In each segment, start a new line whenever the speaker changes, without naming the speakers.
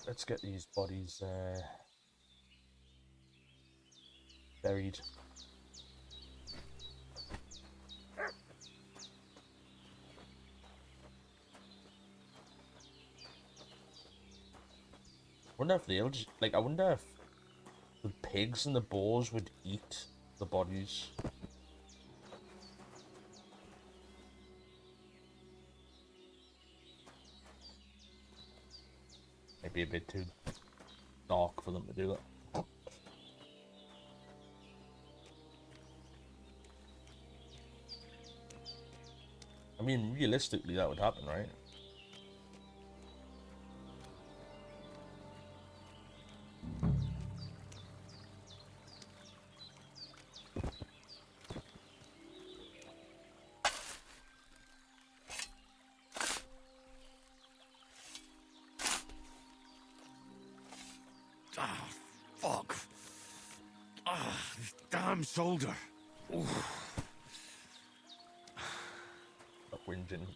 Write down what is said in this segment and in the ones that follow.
let's get these bodies buried. Wonder if they'll just, like, I wonder if the pigs and the boars would eat the bodies. Maybe a bit too dark for them to do that. I mean, realistically, that would happen, right?
Ah, fuck. Ah, this damn shoulder. Oof.
Stop whinging,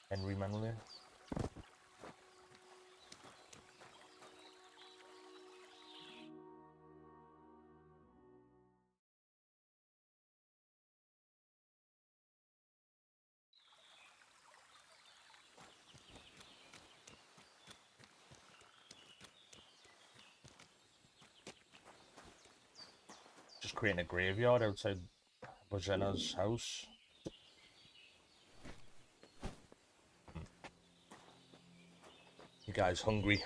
Henry Manley. Just creating a graveyard outside Bojena's house. You guys hungry?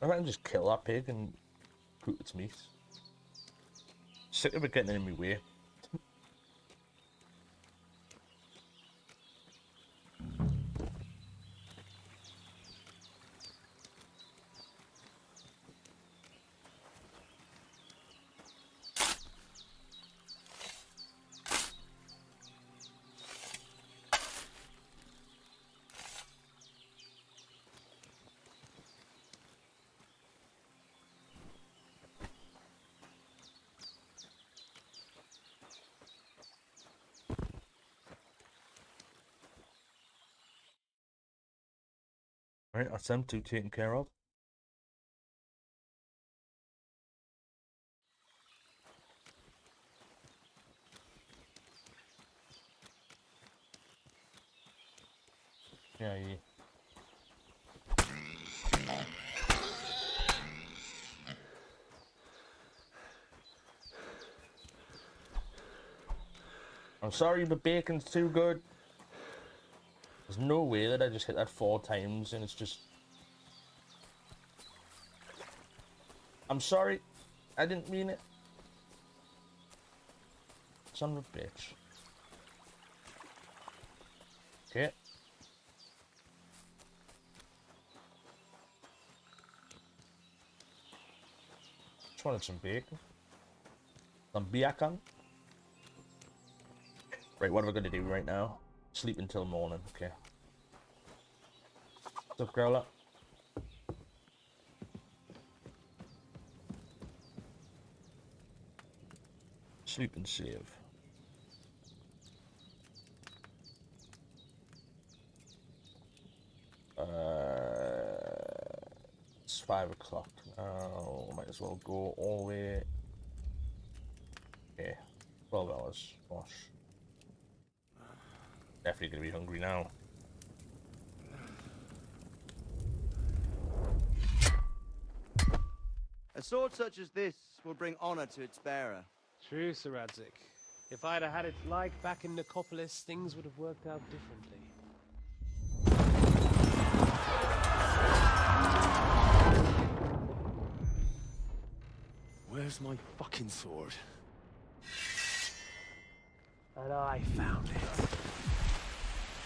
I reckon just kill that pig and cook its meat. Sick of it getting in my way. Right, that's them two taken care of. Yeah, yeah. I'm sorry, but bacon's too good. There's no way that I just hit that 4 times and it's just... I'm sorry. I didn't mean it. Son of a bitch. Okay. Just wanted some bacon. Some bacon. Right, what am I going to do right now? Sleep until morning, okay. What's up, Growler? Sleep and save. It's 5 o'clock now. Might as well go all the way. Okay, 12 hours. Gosh. Definitely gonna be hungry now.
A sword such as this will bring honor to its bearer.
True, Sir Radzik. If I'd have had it like back in Nicopolis, things would have worked out differently.
Where's my fucking sword?
And I found it.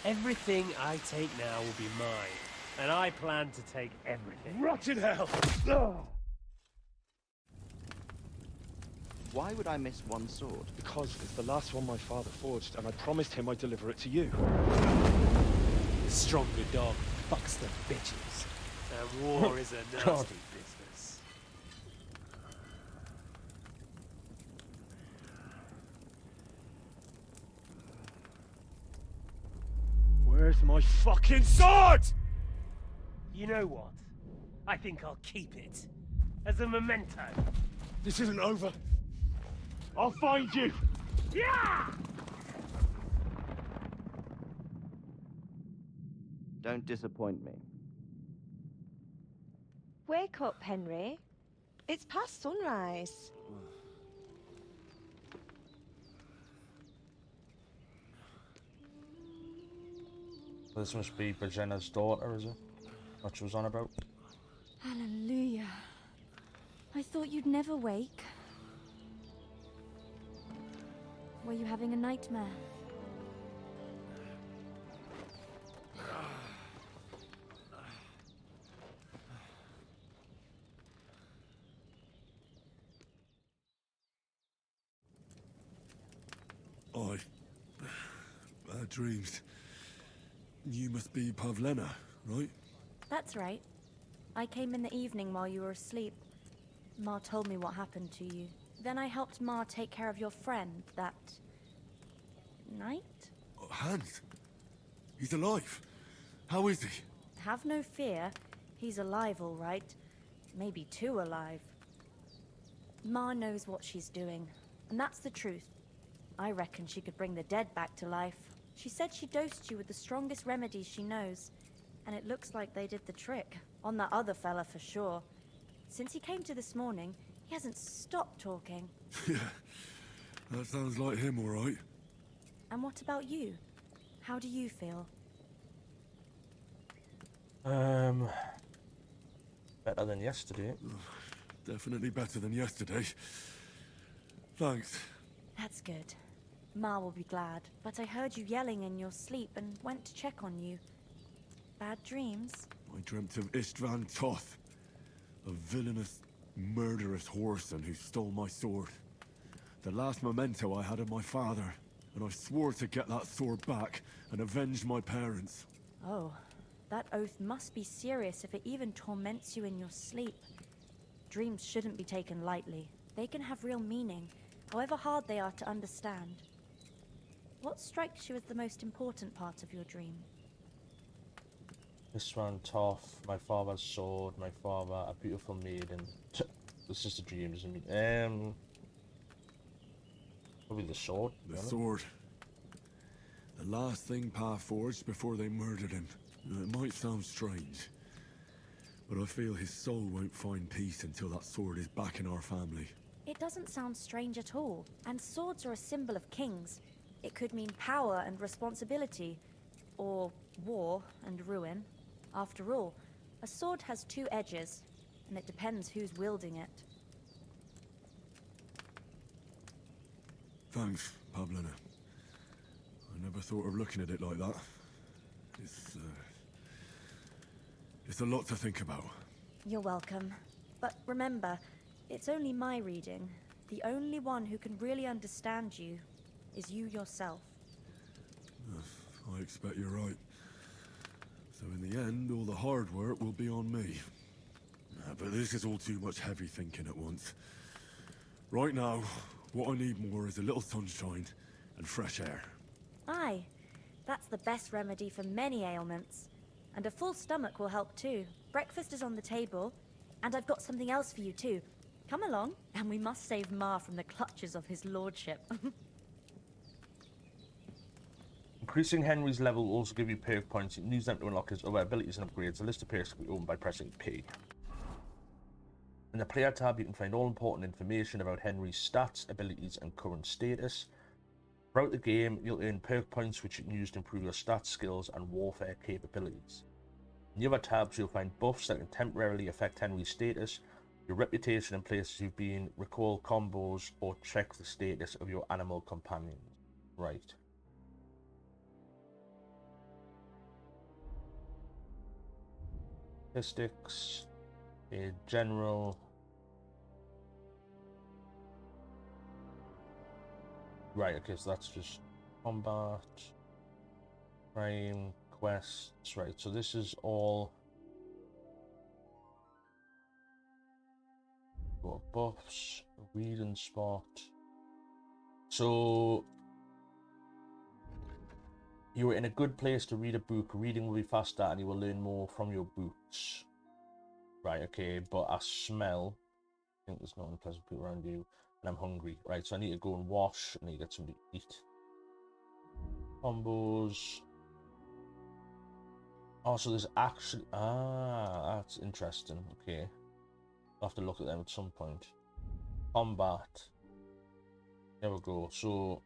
Everything I take now will be mine, and I plan to take everything.
Rot in hell!
Why would I miss one sword?
Because it's the last one my father forged, and I promised him I'd deliver it to you.
The stronger dog fucks the bitches. And war is a nasty business.
Where's my fucking sword?
You know what? I think I'll keep it. As a memento.
This isn't over. I'll find you.
Yeah!
Don't disappoint me.
Wake up, Henry. It's past sunrise.
This must be Bajena's daughter, is it? What she was on about?
Hallelujah. I thought you'd never wake. Were you having a nightmare?
Bad dreams. You must be Pavlena, right?
That's right. I came in the evening while you were asleep. Ma told me what happened to you. Then I helped Ma take care of your friend that night?
Hans? He's alive. How is he?
Have no fear. He's alive, all right. Maybe too alive. Ma knows what she's doing, and that's the truth. I reckon she could bring the dead back to life. She said she dosed you with the strongest remedies she knows, and it looks like they did the trick. On that other fella for sure. Since he came to this morning, he hasn't stopped talking.
Yeah, that sounds like him, all right.
And what about you? How do you feel?
Better than yesterday.
Definitely better than yesterday. Thanks.
That's good. Ma will be glad, but I heard you yelling in your sleep and went to check on you. Bad dreams?
I dreamt of Istvan Toth, a villainous, murderous whoreson who stole my sword. The last memento I had of my father, and I swore to get that sword back and avenge my parents.
Oh, that oath must be serious if it even torments you in your sleep. Dreams shouldn't be taken lightly. They can have real meaning, however hard they are to understand. What strikes you as the most important part of your dream?
This one, Toff, my father's sword, my father, a beautiful maiden. It's just a dream, isn't it? Probably the sword.
The sword. The last thing Pa forged before they murdered him. It might sound strange, but I feel his soul won't find peace until that sword is back in our family.
It doesn't sound strange at all, and swords are a symbol of kings. It could mean power and responsibility, or war and ruin. After all, a sword has two edges, and it depends who's wielding it.
Thanks, Pavlena. I never thought of looking at it like that. It's a lot to think about.
You're welcome. But remember, it's only my reading. The only one who can really understand you is you yourself.
I expect you're right. So in the end, all the hard work will be on me. But this is all too much heavy thinking at once. Right now, what I need more is a little sunshine and fresh air.
Aye, that's the best remedy for many ailments. And a full stomach will help too. Breakfast is on the table, and I've got something else for you too. Come along, and we must save Ma from the clutches of his lordship.
Increasing Henry's level will also give you perk points. You can use them to unlock his other abilities and upgrades. A list of perks can be opened by pressing P. In the player tab, you can find all important information about Henry's stats, abilities, and current status. Throughout the game, you'll earn perk points which you can use to improve your stats, skills, and warfare capabilities. In the other tabs, you'll find buffs that can temporarily affect Henry's status, your reputation in places you've been, recall combos, or check the status of your animal companions. Right. Statistics, general. Right, okay, so that's just combat, crime, quests, right, so this is all got buffs, reading spot. So You are in a good place to read a book. Reading will be faster and you will learn more from your books. Right, okay, but I smell. I think there's no unpleasant people around you. And I'm hungry. Right, so I need to go and wash. I need to get something to eat. Combos. Oh, so there's actually... Ah, that's interesting. Okay. I'll have to look at them at some point. Combat. There we go. So,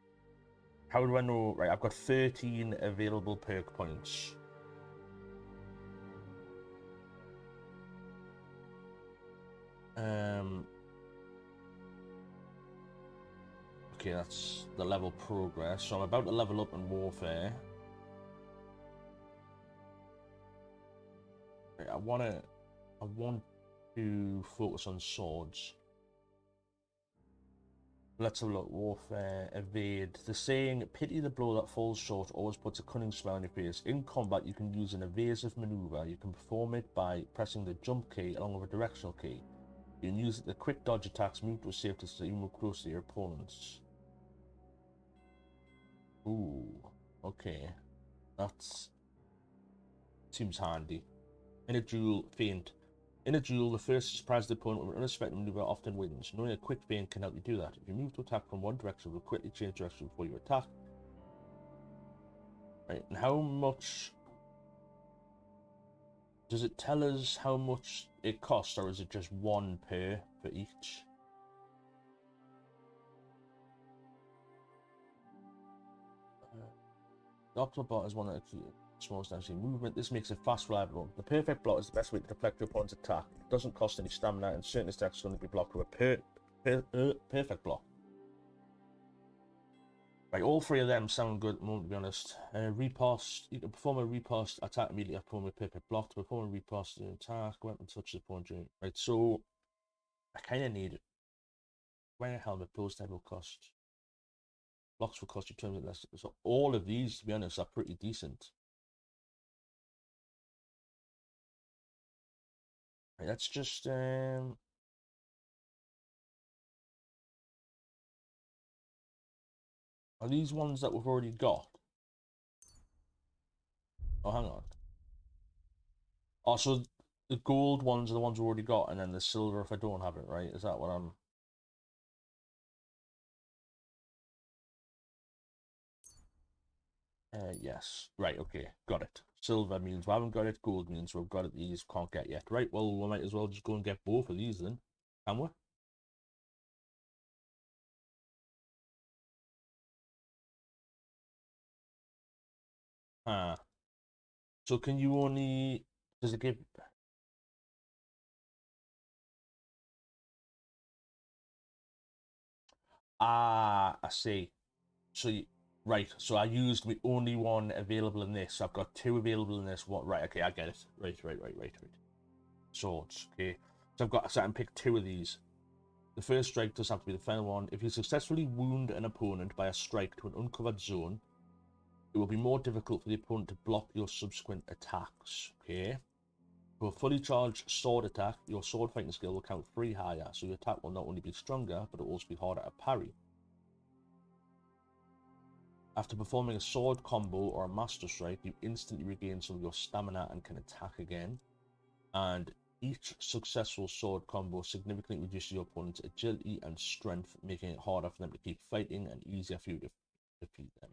how do I know? Right, I've got 13 available perk points. Okay, that's the level progress. So I'm about to level up in warfare. Right, I want to focus on swords. Let's have a look. Warfare, evade. The saying, pity the blow that falls short, always puts a cunning smile on your face. In combat, you can use an evasive maneuver. You can perform it by pressing the jump key along with a directional key. You can use it to quick dodge attacks, move to a safe distance, even move close to your opponents. Ooh, okay. That's... seems handy. In a duel, feint. In a duel, the first to surprise the opponent with an unexpected maneuver often wins. Knowing a quick feint can help you do that. If you move to attack from one direction, it will quickly change direction before you attack. Right, and how much... does it tell us how much it costs, or is it just one per for each? The optimal blot is one that smallest damage movement. This makes it fast, reliable. The perfect blot is the best way to deflect your opponent's attack. It doesn't cost any stamina, and certain attacks can only be blocked with a perfect block. Right, all three of them sound good at the moment, to be honest. Riposte. You can perform a riposte attack immediately after performing a perfect block. To perform a riposte attack, weapon touch the opponent during. Right, so I kind of need it. Wearing a helmet, blows that will cost. Blocks will cost you terms less. So all of these, to be honest, are pretty decent. Right, that's just are these ones that we've already got? Oh, hang on. Oh, so the gold ones are the ones we've already got, and then the silver if I don't have it, right? Is that what I'm... yes. Right, okay. Got it. Silver means we haven't got it. Gold means we've got it. These can't get yet. Right, well, we might as well just go and get both of these then. Can we? Ah. So can you only... does it give... Ah, I see. So you... right, so I used the only one available in this. I've got two available in this. What? Right, okay, I get it. Right. Swords, okay. So I've got... so I can pick two of these. The first strike does have to be the final one. If you successfully wound an opponent by a strike to an uncovered zone, it will be more difficult for the opponent to block your subsequent attacks. Okay. For a fully charged sword attack, your sword fighting skill will count 3 higher, so your attack will not only be stronger, but it will also be harder to parry. After performing a sword combo or a master strike, you instantly regain some of your stamina and can attack again. And each successful sword combo significantly reduces your opponent's agility and strength, making it harder for them to keep fighting and easier for you to defeat them.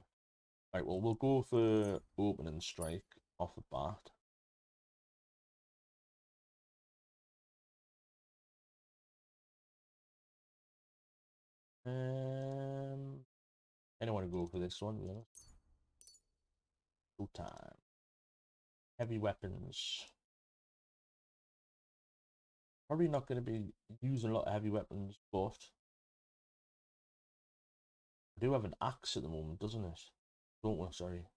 Right, well, we'll go for opening strike off the bat. I don't want to go for this one, yeah. Full time. Heavy weapons. Probably not going to be using a lot of heavy weapons, but I do have an axe at the moment, doesn't it? Don't we? Sorry.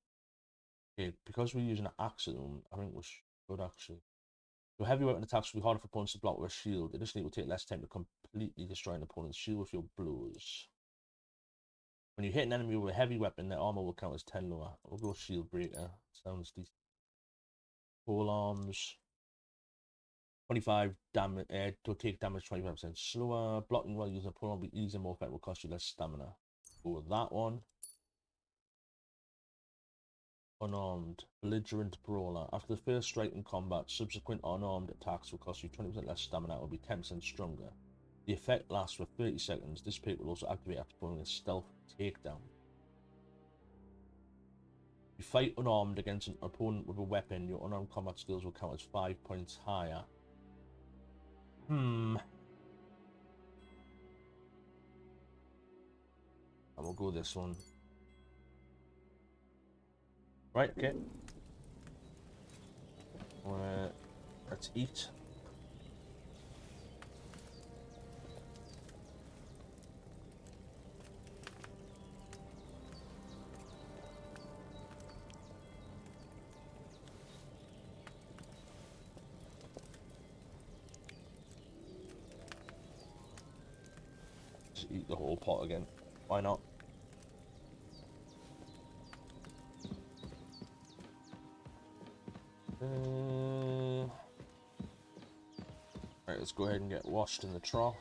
Okay, because we're using an axe at the moment, I think we should actually. So heavy weapon attacks will be harder for opponents to block with a shield. Additionally, it will take less time to completely destroy an opponent's shield with your blows. When you hit an enemy with a heavy weapon, their armor will count as 10 lower. We'll go shield breaker. Sounds decent. Pole arms. 25 damage to take damage 25% slower. Blocking while using a pole arm will be easier, more effective, will cost you less stamina. Go with that one. unarmed, belligerent brawler. After the first strike in combat, subsequent unarmed attacks will cost you 20% less stamina and will be 10% stronger. The effect lasts for 30 seconds. This perk will also activate after performing a stealth takedown. If you fight unarmed against an opponent with a weapon, your unarmed combat skills will count as 5 points higher. And we'll go this one. Right, okay. Let's eat. Just eat the whole pot again. Why not? Right, let's go ahead and get washed in the trough.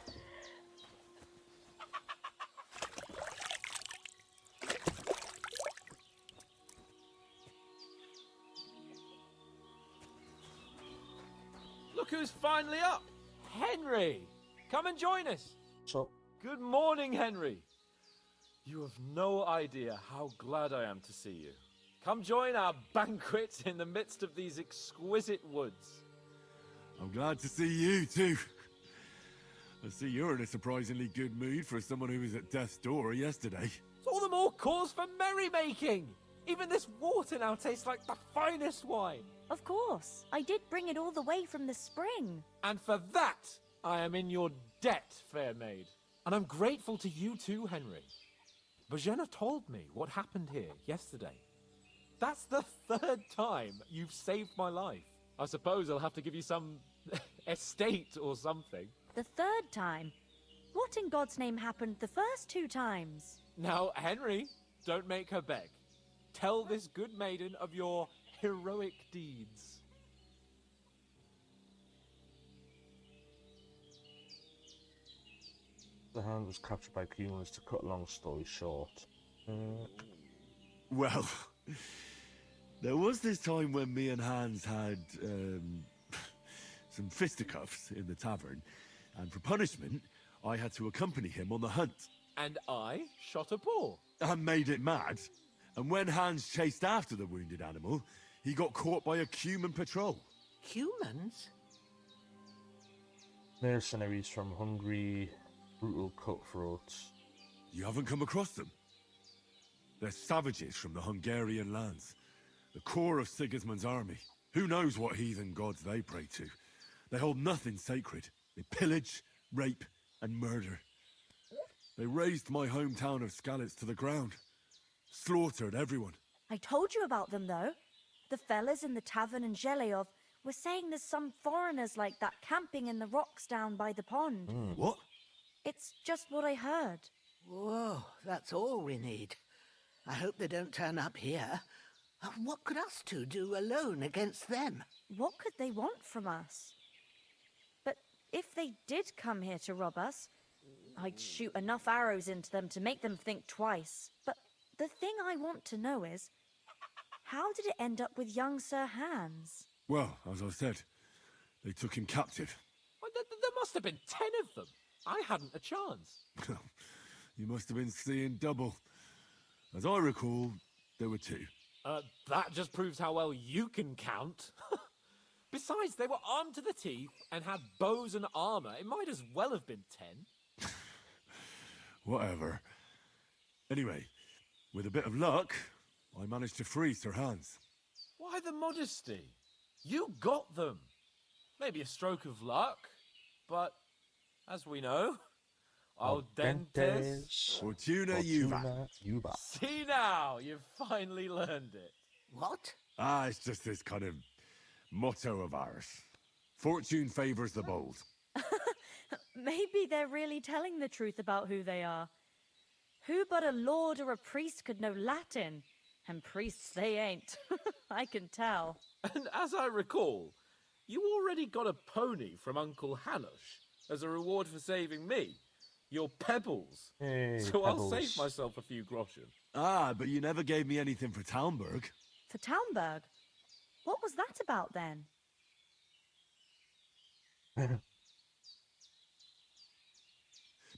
Look who's finally up! Henry! Come and join us!
So,
Good morning, Henry! You have no idea how glad I am to see you. Come join our banquet in the midst of these exquisite woods.
I'm glad to see you, too. I see you're in a surprisingly good mood for someone who was at death's door yesterday.
It's all the more cause for merrymaking! Even this water now tastes like the finest wine.
Of course. I did bring it all the way from the spring.
And for that, I am in your debt, fair maid. And I'm grateful to you too, Henry. Bojena told me what happened here yesterday. That's the third time you've saved my life. I suppose I'll have to give you some estate or something.
The third time? What in God's name happened the first 2 times?
Now, Henry, don't make her beg. Tell this good maiden of your heroic deeds.
the hand was captured by humans. To cut a long story short.
Well, there was this time when me and Hans had some fisticuffs in the tavern, and for punishment, I had to accompany him on the hunt.
And I shot a boar.
And made it mad. And when Hans chased after the wounded animal, he got caught by a human patrol.
Humans?
Mercenaries from hungry, brutal cutthroats.
You haven't come across them? They're savages from the Hungarian lands. The core of Sigismund's army. Who knows what heathen gods they pray to? They hold nothing sacred. They pillage, rape, and murder. They razed my hometown of Skalitz to the ground. Slaughtered everyone.
I told you about them, though. The fellas in the tavern in Zheleov were saying there's some foreigners like that camping in the rocks down by the pond.
What?
It's just what I heard.
Whoa, that's all we need. I hope they don't turn up here. What could us two do alone against them?
What could they want from us? But if they did come here to rob us, I'd shoot enough arrows into them to make them think twice. But the thing I want to know is, how did it end up with young Sir Hans?
Well, as I said, they took him captive.
Well, there must have been 10 of them. I hadn't a chance.
You must have been seeing double. As I recall, there were 2.
That just proves how well you can count. Besides, they were armed to the teeth and had bows and armor. It might as well have been 10.
Whatever. Anyway, with a bit of luck, I managed to free Sir Hans.
Why the modesty? You got them. Maybe a stroke of luck, but as we know, al dentes.
Fortuna Juvat.
Juvat.
See now, you've finally learned it.
What?
Ah, it's just this kind of motto of ours. Fortune favors the bold.
Maybe they're really telling the truth about who they are. Who but a lord or a priest could know Latin? And priests they ain't. I can tell.
And as I recall, you already got a pony from Uncle Hanush as a reward for saving me. Your pebbles.
Hey,
So
pebbles.
I'll save myself a few groschen.
Ah, but you never gave me anything for Talmberg.
for Townburg. What was that about then?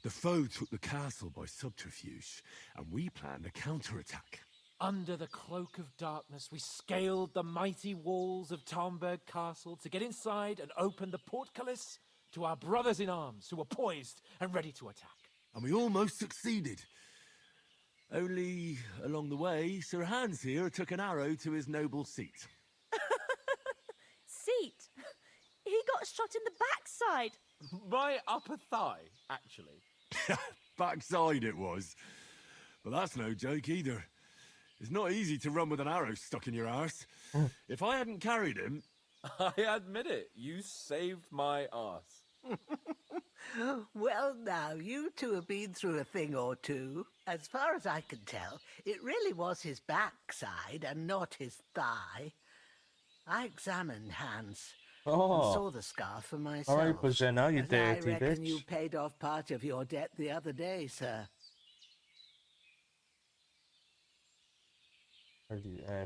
The foe took the castle by subterfuge, and we planned a counterattack.
Under the cloak of darkness, we scaled the mighty walls of Townburg Castle to get inside and open the portcullis to our brothers in arms who were poised and ready to attack.
And we almost succeeded. Only, along the way, Sir Hans here took an arrow to his noble seat.
Seat? He got shot in the backside.
My upper thigh, actually.
Backside it was. But that's no joke either. It's not easy to run with an arrow stuck in your arse. If I hadn't carried him...
I admit it, you saved my arse.
Well, now, you two have been through a thing or two. As far as I can tell, it really was his backside and not his thigh. I examined Hans and saw the scar for myself.
All right, Bozena, you
As
dirty
I reckon
bitch.
you paid off part of your debt the other day, sir.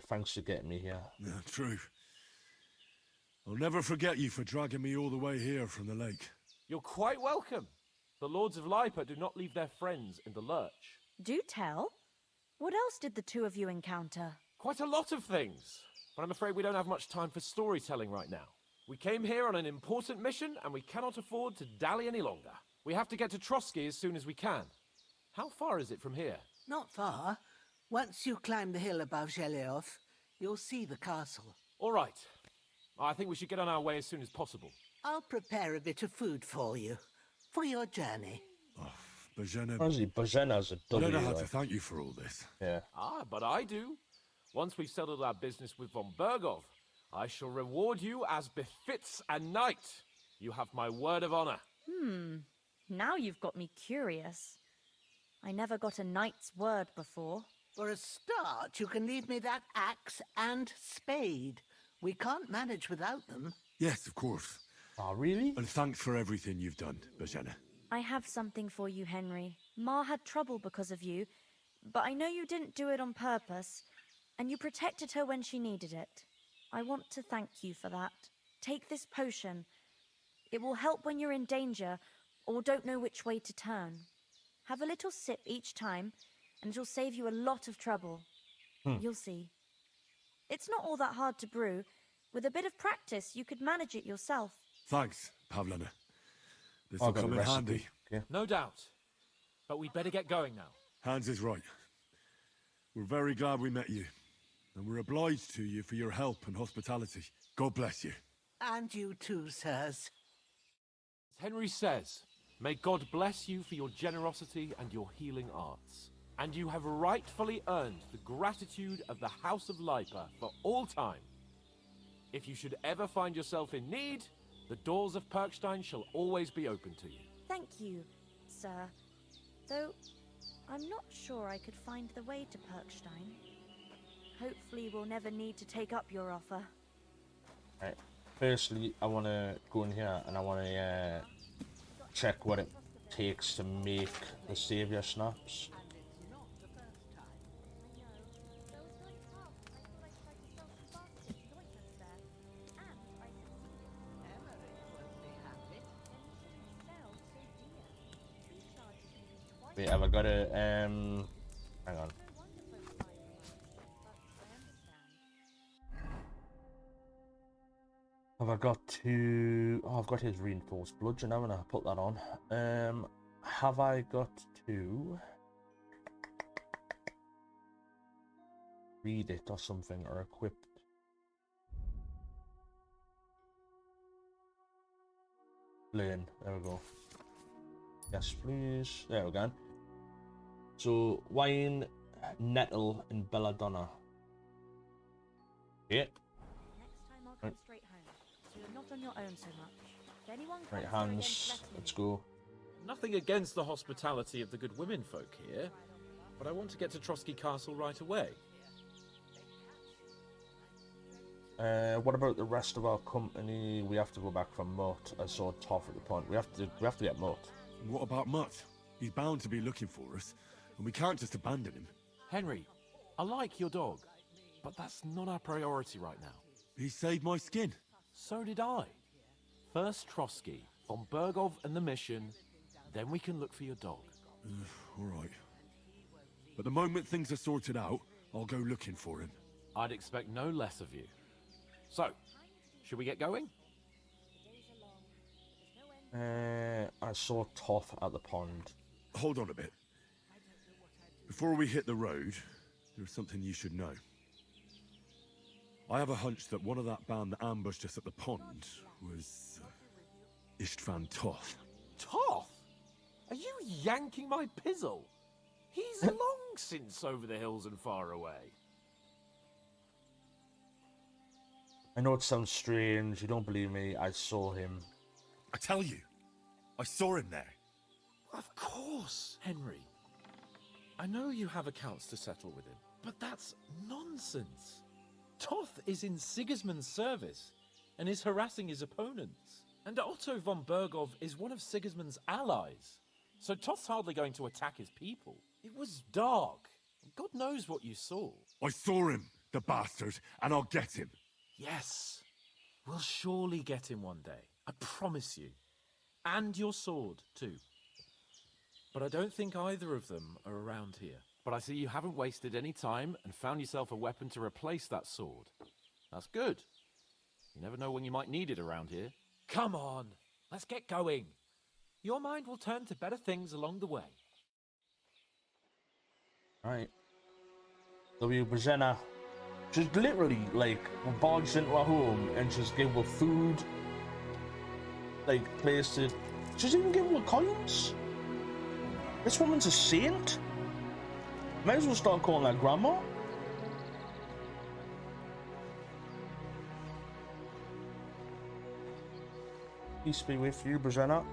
Thanks for getting me here.
Yeah, true. I'll never forget you for dragging me all the way here from the lake.
You're quite welcome. The Lords of Lipa do not leave their friends in the lurch.
Do tell. What else did the two of you encounter?
Quite a lot of things, but I'm afraid we don't have much time for storytelling right now. We came here on an important mission, and we cannot afford to dally any longer. We have to get to Trotsky as soon as we can. How far is it from here?
Not far. Once you climb the hill above Zheleov, you'll see the castle.
All right. I think we should get on our way as soon as possible.
I'll prepare a bit of food for you, for your journey.
Oh, Bozena,
Honestly, Bozena's a
I
W.
don't know how to
like.
thank you for all this.
Yeah.
Ah, but I do. Once we've settled our business with von Bergov, I shall reward you as befits a knight. You have my word of honor.
Now you've got me curious. I never got a knight's word before.
For a start, you can leave me that axe and spade. We can't manage without them.
Yes, of course.
Oh, really?
And thanks for everything you've done, Bozena.
I have something for you, Henry. Ma had trouble because of you, but I know you didn't do it on purpose, and you protected her when she needed it. I want to thank you for that. Take this potion. It will help when you're in danger or don't know which way to turn. Have a little sip each time, and it'll save you a lot of trouble. You'll see. It's not all that hard to brew. With a bit of practice, you could manage it yourself.
Thanks, Pavlana. This
I've
will
got
come
the
in
recipe.
handy.
Okay.
No doubt. But we'd better get going now.
Hans is right. We're very glad we met you. And we're obliged to you for your help and hospitality. God bless you.
And you too, sirs.
As Henry says, may God bless you for your generosity and your healing arts. And you have rightfully earned the gratitude of the House of Lipa for all time. If you should ever find yourself in need, the doors of Perkstein shall always be open to you.
Thank you, sir. Though, I'm not sure I could find the way to Perkstein. Hopefully we'll never need to take up your offer.
Right. Firstly, I want to go in here and I want to check what it takes to make the Saviour Snaps. Wait, have I got a, hang on. Have I got to, oh, I've got his reinforced bludgeon, haven't I? Put that on. Have I got to read it or something, or equipped? Learn, there we go. Yes, please. There we go. So, wine, nettle, and belladonna. Yeah.
Next time I'll come straight home, so you're not on your own so much. If anyone
Right,
comes here again
Hans,
threatening
let's
you,
go.
Nothing against the hospitality of the good women folk here, but I want to get to Trotsky Castle right away.
What about the rest of our company? We have to go back for Mutt. I saw Toff at the point. We have to get Mutt.
And what about Mutt? He's bound to be looking for us, and we can't just abandon him.
Henry, I like your dog, But that's not our priority right now.
He saved my skin.
So did I. First Trotsky, von Bergov and the mission, then we can look for your dog.
All right. But the moment things are sorted out, I'll go looking for him.
I'd expect no less of you. So, should we get going?
I saw Toff at the pond.
Hold on a bit. Before we hit the road, there's something you should know. I have a hunch that one of that band that ambushed us at the pond was Istvan Toth.
Toth? Are you yanking my pizzle? He's long since over the hills and far away.
I know it sounds strange, you don't believe me, I saw him.
I tell you, I saw him there.
Of course, Henry. I know you have accounts to settle with him, but that's nonsense. Toth is in Sigismund's service and is harassing his opponents. And Otto von Bergov is one of Sigismund's allies. So Toth's hardly going to attack his people. It was dark. God knows what you saw.
I saw him, the bastard, and I'll get him.
Yes. We'll surely get him one day. I promise you. And your sword, too. But I don't think either of them are around here. But I see you haven't wasted any time and found yourself a weapon to replace that sword. That's good. You never know when you might need it around here. Come on, let's get going. Your mind will turn to better things along the way.
Right. W. Brzena just literally, like, barged into her home and just gave her food, like, placed it. She's even giving her coins. This woman's a saint. Might as well start calling her grandma. Peace be with you, Brzena.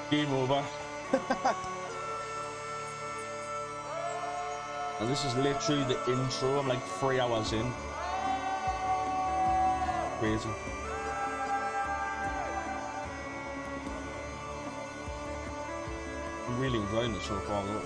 Game over. And this is literally the intro. I'm like 3 hours in. Crazy. I'm really enjoying it so far though.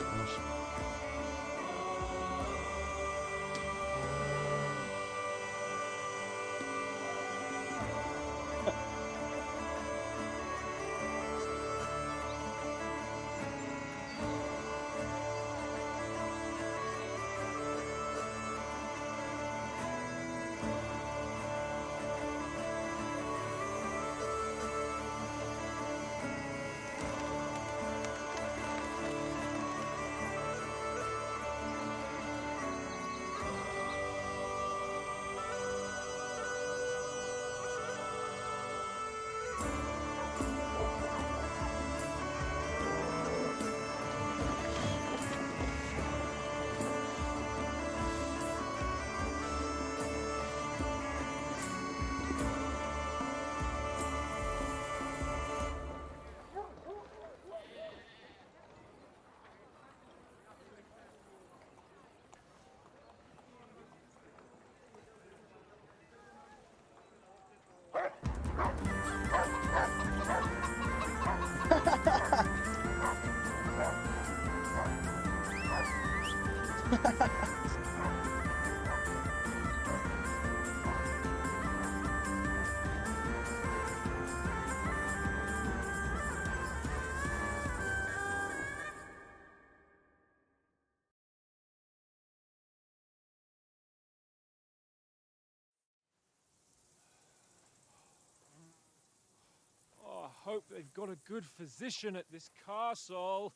I hope they've got a good physician at this castle.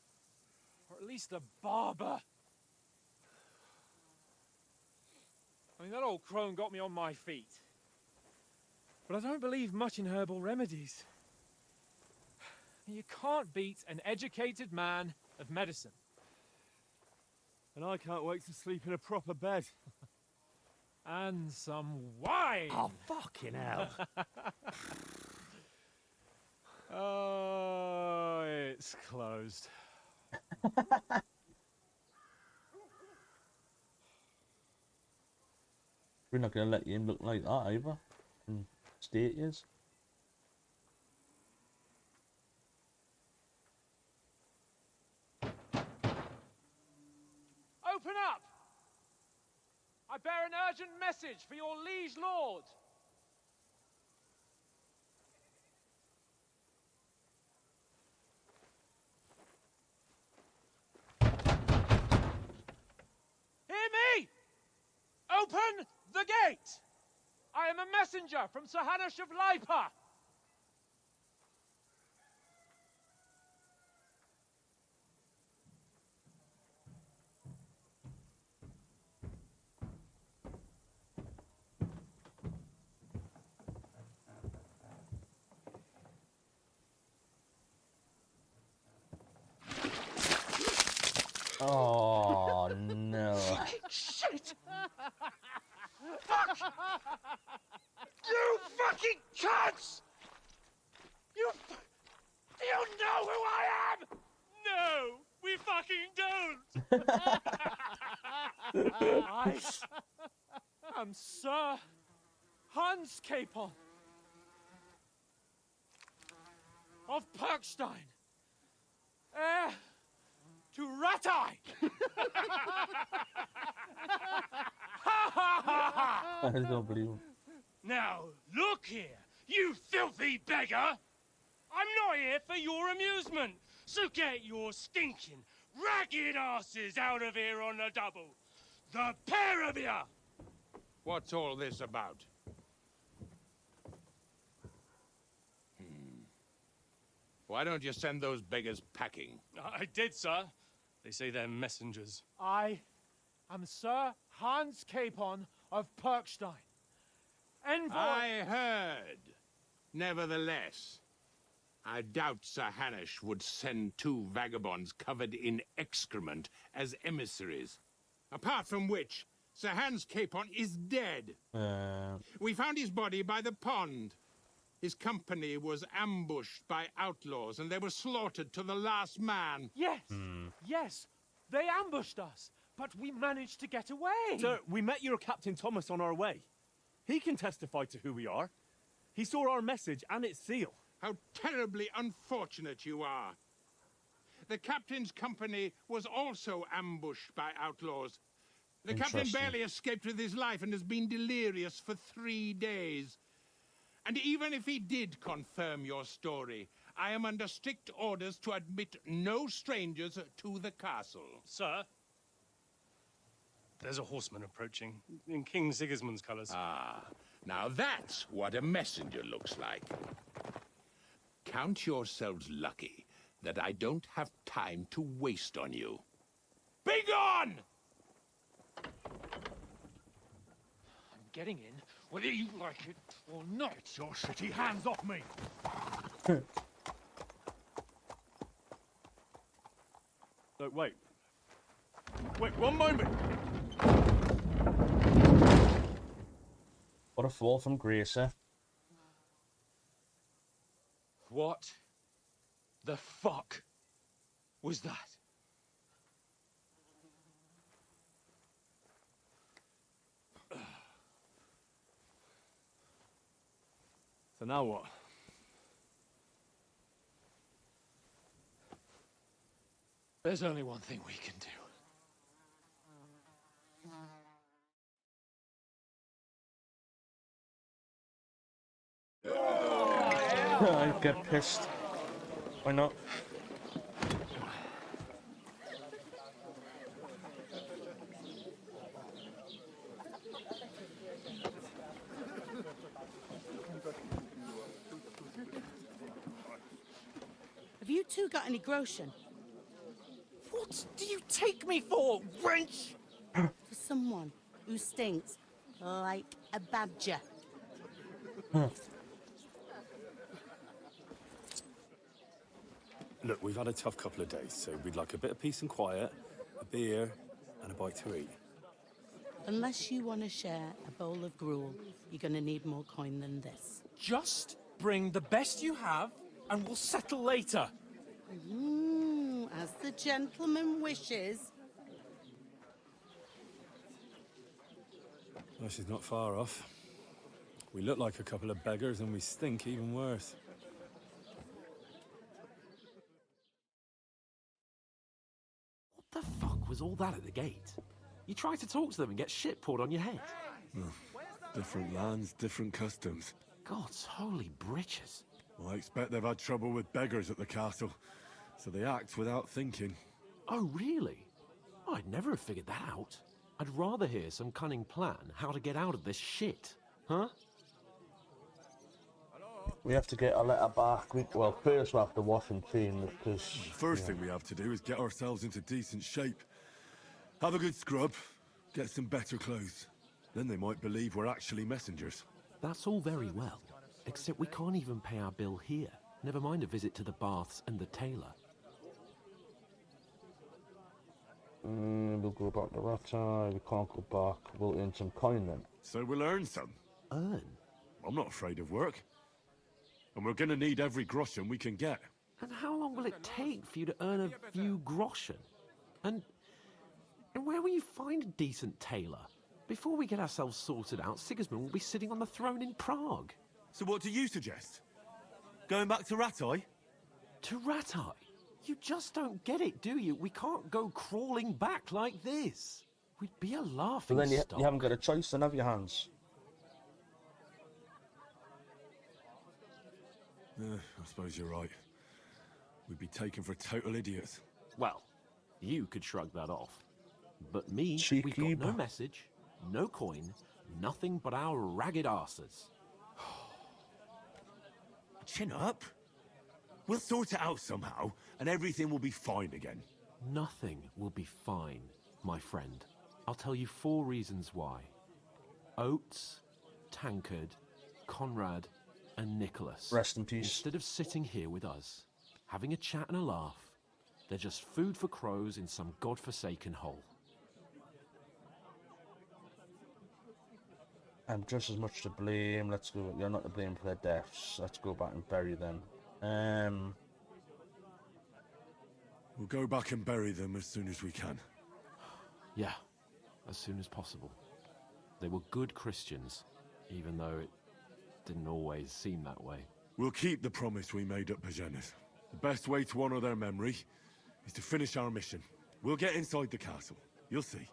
Or at least a barber. I mean, that old crone got me on my feet. But I don't believe much in herbal remedies. You can't beat an educated man of medicine.
And I can't wait to sleep in a proper bed.
And some wine!
Oh, fucking hell.
Oh, it's closed.
We're not going to let you look like that either. And state is.
Open up! I bear an urgent message for your liege lord. Hear me! Open the gate! I am a messenger from Sir Hanush of Lipa.
Oh no.
Shit! Fuck! You fucking cunts! Do you know who I am? No, we fucking don't! I am Sir Hans Capon of Perkstein, heir to Ratai!
I don't believe him.
Now, look here, you filthy beggar! I'm not here for your amusement, so get your stinking, ragged asses out of here on the double! The pair of you!
What's all this about? Why don't you send those beggars packing?
I did, sir. They say they're messengers. I am Sir Hans Capon of Perkstein. Envoy...
I heard. Nevertheless, I doubt Sir Hanush would send two vagabonds covered in excrement as emissaries. Apart from which, Sir Hans Capon is dead. We found his body by the pond. His company was ambushed by outlaws, and they were slaughtered to the last man.
Yes, yes, they ambushed us, but we managed to get away.
Sir, we met your Captain Thomas on our way. He can testify to who we are. He saw our message and its seal.
How terribly unfortunate you are. The captain's company was also ambushed by outlaws. The captain barely escaped with his life and has been delirious for 3 days. And even if he did confirm your story, I am under strict orders to admit no strangers to the castle.
Sir, there's a horseman approaching, in King Sigismund's colours.
Ah, now that's what a messenger looks like. Count yourselves lucky that I don't have time to waste on you. Be gone!
I'm getting in, whether you like it or not.
Get your shitty hands off me! No, wait. Wait, one moment!
What a fall from grace, eh?
What the fuck was that?
So now what?
There's only one thing we can do.
I get pissed. Why not?
Have you two got any groschen?
What do you take me for, wench?
For someone who stinks like a badger.
Look, we've had a tough couple of days, so we'd like a bit of peace and quiet, a beer, and a bite to eat.
Unless you want to share a bowl of gruel, you're going to need more coin than this.
Just bring the best you have, and we'll settle later.
As the gentleman wishes.
Well, she's not far off. We look like a couple of beggars, and we stink even worse.
What the fuck was all that at the gate? You try to talk to them and get shit poured on your head.
Different lands, different customs.
God's holy britches.
Well, I expect they've had trouble with beggars at the castle, so they act without thinking.
Oh, really? I'd never have figured that out. I'd rather hear some cunning plan how to get out of this shit. Huh?
We have to get a letter back. Well, first we have to wash and clean because...
The first thing we have to do is get ourselves into decent shape. Have a good scrub, get some better clothes. Then they might believe we're actually messengers.
That's all very well, except we can't even pay our bill here. Never mind a visit to the baths and the tailor.
We'll go back to Rattay. We can't go back. We'll earn some coin then.
So we'll earn some.
Earn?
I'm not afraid of work. And we're gonna need every groschen we can get.
And how long will it take for you to earn a few groschen? And where will you find a decent tailor? Before we get ourselves sorted out, Sigismund will be sitting on the throne in Prague.
So what do you suggest? Going back to Rattay?
To Rattay? You just don't get it, do you? We can't go crawling back like this. We'd be a laughing
But then
stock.
you haven't got a choice then, have you, Hans?
I suppose you're right. We'd be taken for total idiots.
Well, you could shrug that off. But me,
Cheeky
we've got no
bastard.
message, no coin, nothing but our ragged arses.
Chin up. We'll sort it out somehow, and everything will be fine again.
Nothing will be fine, my friend. I'll tell you 4 reasons why. Oates, Tankard, Conrad, and Nicholas.
Rest in peace.
Instead of sitting here with us, having a chat and a laugh, they're just food for crows in some godforsaken hole.
I'm just as much to blame. Let's go. You're not to blame for their deaths. Let's go back and bury them.
We'll go back and bury them as soon as we can.
Yeah, as soon as possible. They were good Christians, even though it didn't always seem that way.
We'll keep the promise we made at Bajenas. The best way to honor their memory is to finish our mission. We'll get inside the castle. You'll see.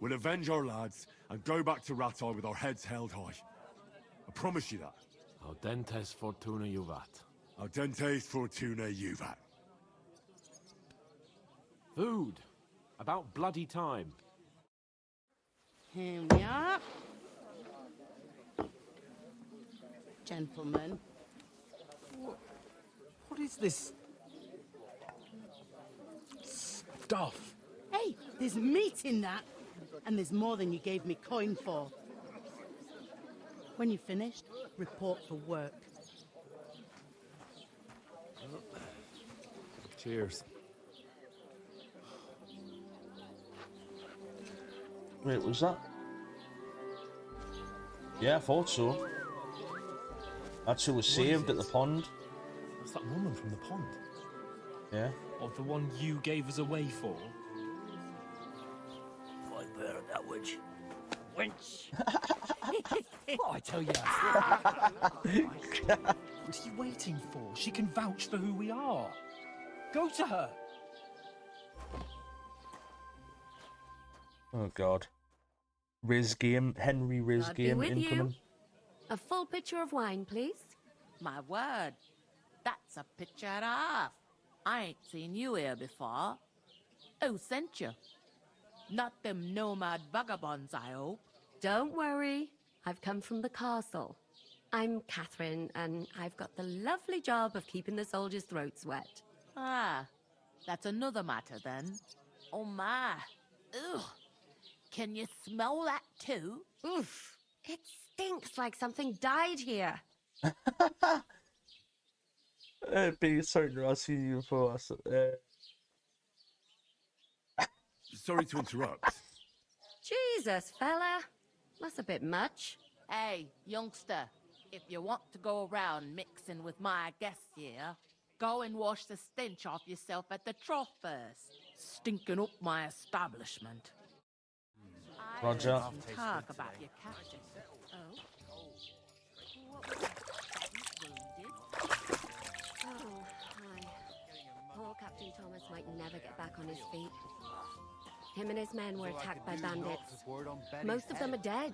We'll avenge our lads and go back to Rattay with our heads held high. I promise you that.
Audentes fortuna juvat.
Audentes fortuna juvat.
Food. About bloody time.
Here we are. Gentlemen.
What is this stuff?
Hey, there's meat in that. And there's more than you gave me coin for. When you're finished, report for work.
Cheers.
Wait, was that? Yeah, I thought so. That's who was saved at the pond.
What's that woman from the pond?
Yeah.
Or the one you gave us away for?
I've heard that witch. Wench!
Oh, I tell you. What are you waiting for? She can vouch for who we are. Go to her.
Oh God. Riz game, Henry Riz
God be
game
with
incoming.
you. A full pitcher of wine, please.
My word, that's a picture and a half. I ain't seen you here before. Who sent you? Not them nomad vagabonds, I hope.
Don't worry. I've come from the castle. I'm Catherine, and I've got the lovely job of keeping the soldiers' throats wet.
Ah, that's another matter then. Oh my. Ugh. Can you smell that too?
Oof. It stinks like something died here.
B, sorry, no, I've seen you before.
Sorry to interrupt.
Jesus, fella. That's a bit much.
Hey, youngster, if you want to go around mixing with my guests here, go and wash the stench off yourself at the trough first. Stinking up my establishment.
Roger.
I heard some talk about your captain. Oh? What was that? Wounded?
Oh, hi. Poor Captain Thomas might never get back on his feet. Him and his men were attacked by bandits. Most of them are dead.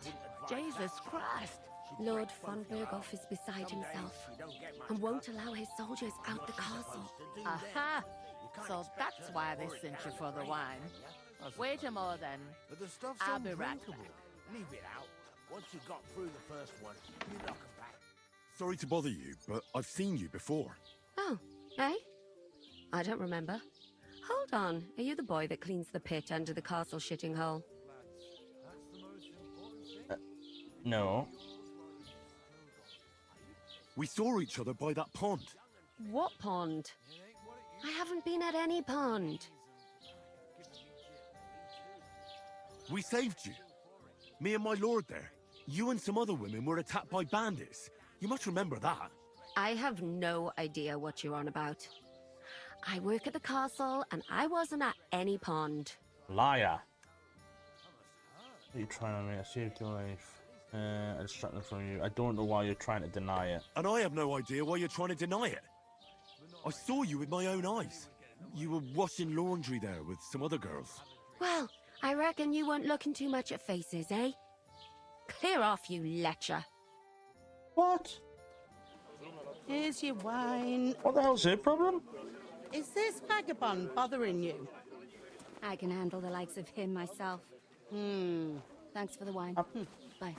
Jesus Christ!
Lord von Berghoff is beside himself and won't allow his soldiers out the castle.
Aha! So that's why they sent you for the wine. Wait a moment then.
But the stuff's
I'll be right
undrinkable. Leave it out. Once you got through the first one, you knock 'em back.
Sorry to bother you, but I've seen you before.
Oh, eh? I don't remember. Hold on, are you the boy that cleans the pit under the castle shitting hole?
No.
We saw each other by that pond.
What pond? I haven't been at any pond.
We saved you. Me and my lord there. You and some other women were attacked by bandits. You must remember that.
I have no idea what you're on about. I work at the castle, and I wasn't at any pond.
Liar. What are you trying to make? I saved your life. I distracted from you. I don't know why you're trying to deny it.
And I have no idea why you're trying to deny it. I saw you with my own eyes. You were washing laundry there with some other girls.
Well, I reckon you weren't looking too much at faces, eh? Clear off, you lecher.
What?
Here's your wine.
What the hell's your problem?
Is this vagabond bothering you?
I can handle the likes of him myself. Thanks for the wine. Bye.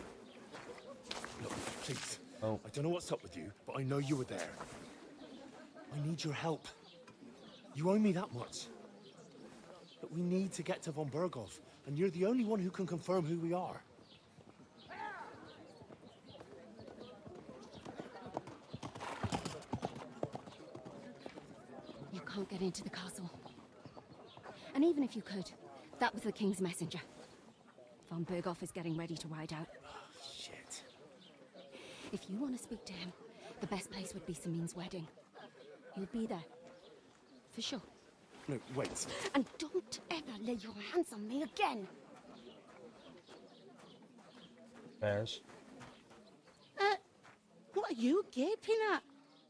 Look, please.
Oh.
I don't know what's up with you, but I know you were there. I need your help. You owe me that much. But we need to get to von Berghoff, and you're the only one who can confirm who we are.
You can't get into the castle. And even if you could, that was the king's messenger. Von Berghoff is getting ready to ride out.
Shit.
If you want to speak to him, the best place would be Samin's wedding. You'll be there. For sure.
No, wait.
And don't ever lay your hands on me again.
Bears.
What are you gaping at?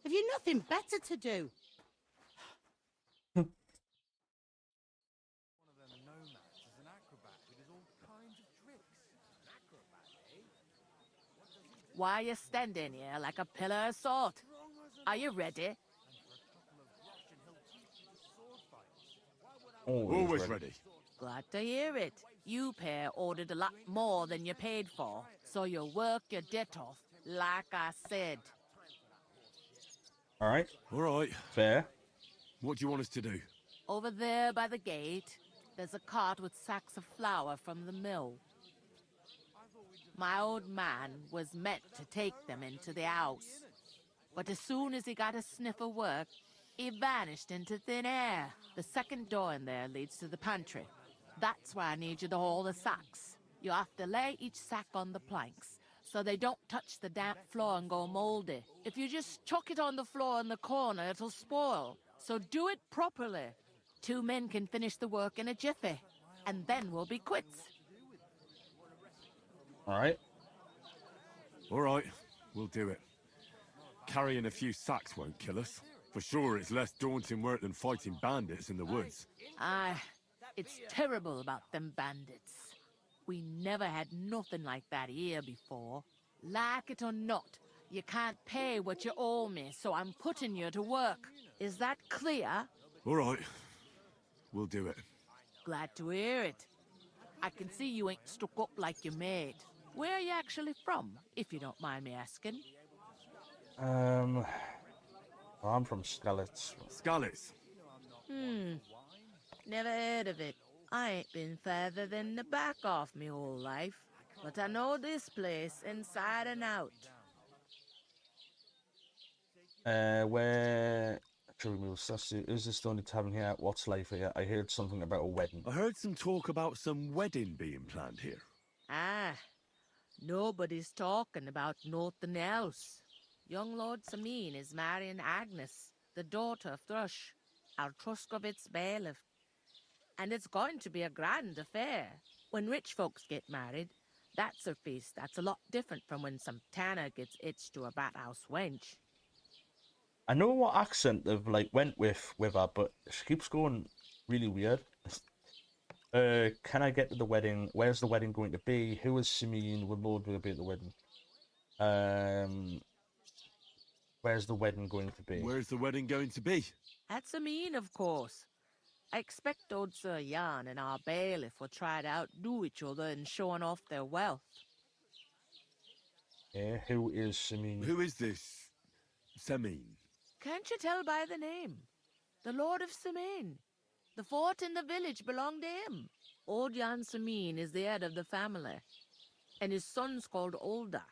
Have you nothing better to do?
Why are you standing here like a pillar of salt? Are you ready?
Always ready.
Glad to hear it. You pair ordered a lot more than you paid for, so you'll work your debt off, like I said.
All right.
All right.
Fair.
What do you want us to do?
Over there by the gate, there's a cart with sacks of flour from the mill. My old man was meant to take them into the house, but as soon as he got a sniff of work, he vanished into thin air. The second door in there leads to the pantry. That's why I need you to haul the sacks. You have to lay each sack on the planks, so they don't touch the damp floor and go moldy. If you just chuck it on the floor in the corner, it'll spoil. So do it properly. 2 men can finish the work in a jiffy, and then we'll be quits.
All right.
All right. We'll do it. Carrying a few sacks won't kill us. For sure, it's less daunting work than fighting bandits in the woods.
Aye, it's terrible about them bandits. We never had nothing like that here before. Like it or not, you can't pay what you owe me, so I'm putting you to work. Is that clear?
All right. We'll do it.
Glad to hear it. I can see you ain't stuck up like your mate. Where are you actually from, if you don't mind me asking?
Well, I'm from Skalitz.
Skalitz?
Never heard of it. I ain't been further than the back off me whole life, but I know this place inside and out.
Where should we move? Sassy, is this the only tavern here? What's life here? I heard something about a wedding.
I heard some talk about some wedding being planned here.
Ah, nobody's talking about nothing else. Young Lord Samin is marrying Agnes, the daughter of Thrush, our Truskovitz bailiff. And it's going to be a grand affair. When rich folks get married, that's a feast that's a lot different from when some tanner gets hitched to a bathouse wench.
I know what accent they've like went with her, but she keeps going really weird. Can I get to the wedding? Where's the wedding going to be? Who is Simeon? Will Lord will be at the wedding? Where's the wedding going to be?
Where's the wedding going to be?
At Samin, of course. I expect old Sir Jan and our bailiff will try to outdo each other in showing off their wealth.
Yeah, who is Simeon?
Who is this Samin?
Can't you tell by the name? The Lord of Samin. The fort in the village belonged to him. Old Jan Samin is the head of the family, and his son's called Olda.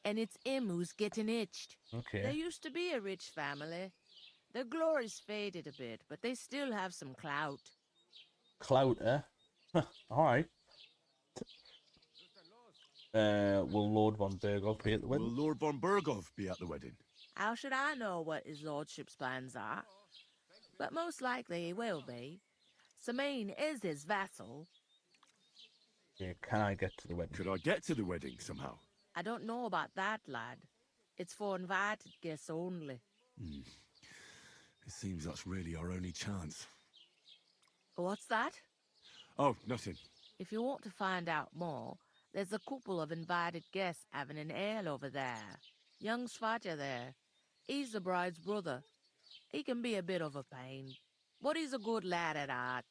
And it's him who's getting hitched.
Okay.
They used to be a rich family. Their glory's faded a bit, but they still have some clout.
Clout, eh? Alright. Will Lord von Berghoff be at the wedding?
Will Lord von Berghoff be at the wedding?
How should I know what his lordship's plans are? But most likely he will be. Samin is his vassal.
Yeah, can I get to the wedding?
Could I get to the wedding somehow?
I don't know about that, lad. It's for invited guests only.
It seems that's really our only chance.
What's that?
Oh, nothing.
If you want to find out more, there's a couple of invited guests having an ale over there. Young Svaja there. He's the bride's brother. He can be a bit of a pain, but he's a good lad at heart.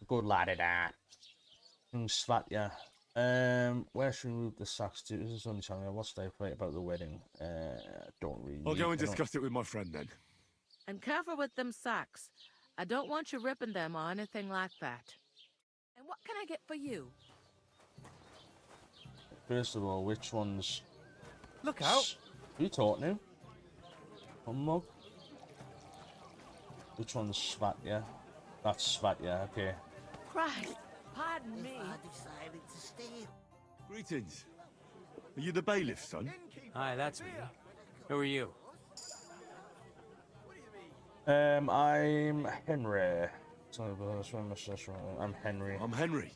Good lad at that. Svatya. Where should we move the sacks to? This is only telling me what's the fight about the wedding. Don't really.
I'll go and discuss it with my friend then.
And careful with them sacks. I don't want you ripping them or anything like that. And what can I get for you?
First of all, which one's...
Look out!
Who you talking to? Humbug? Which one's Svatya? That's Svatya, okay.
Christ, pardon me.
Decided to steal.
Greetings. Are you the bailiff, son?
Hi, that's me. Who are you?
I'm Henry. I'm Henry.
I'm Henry.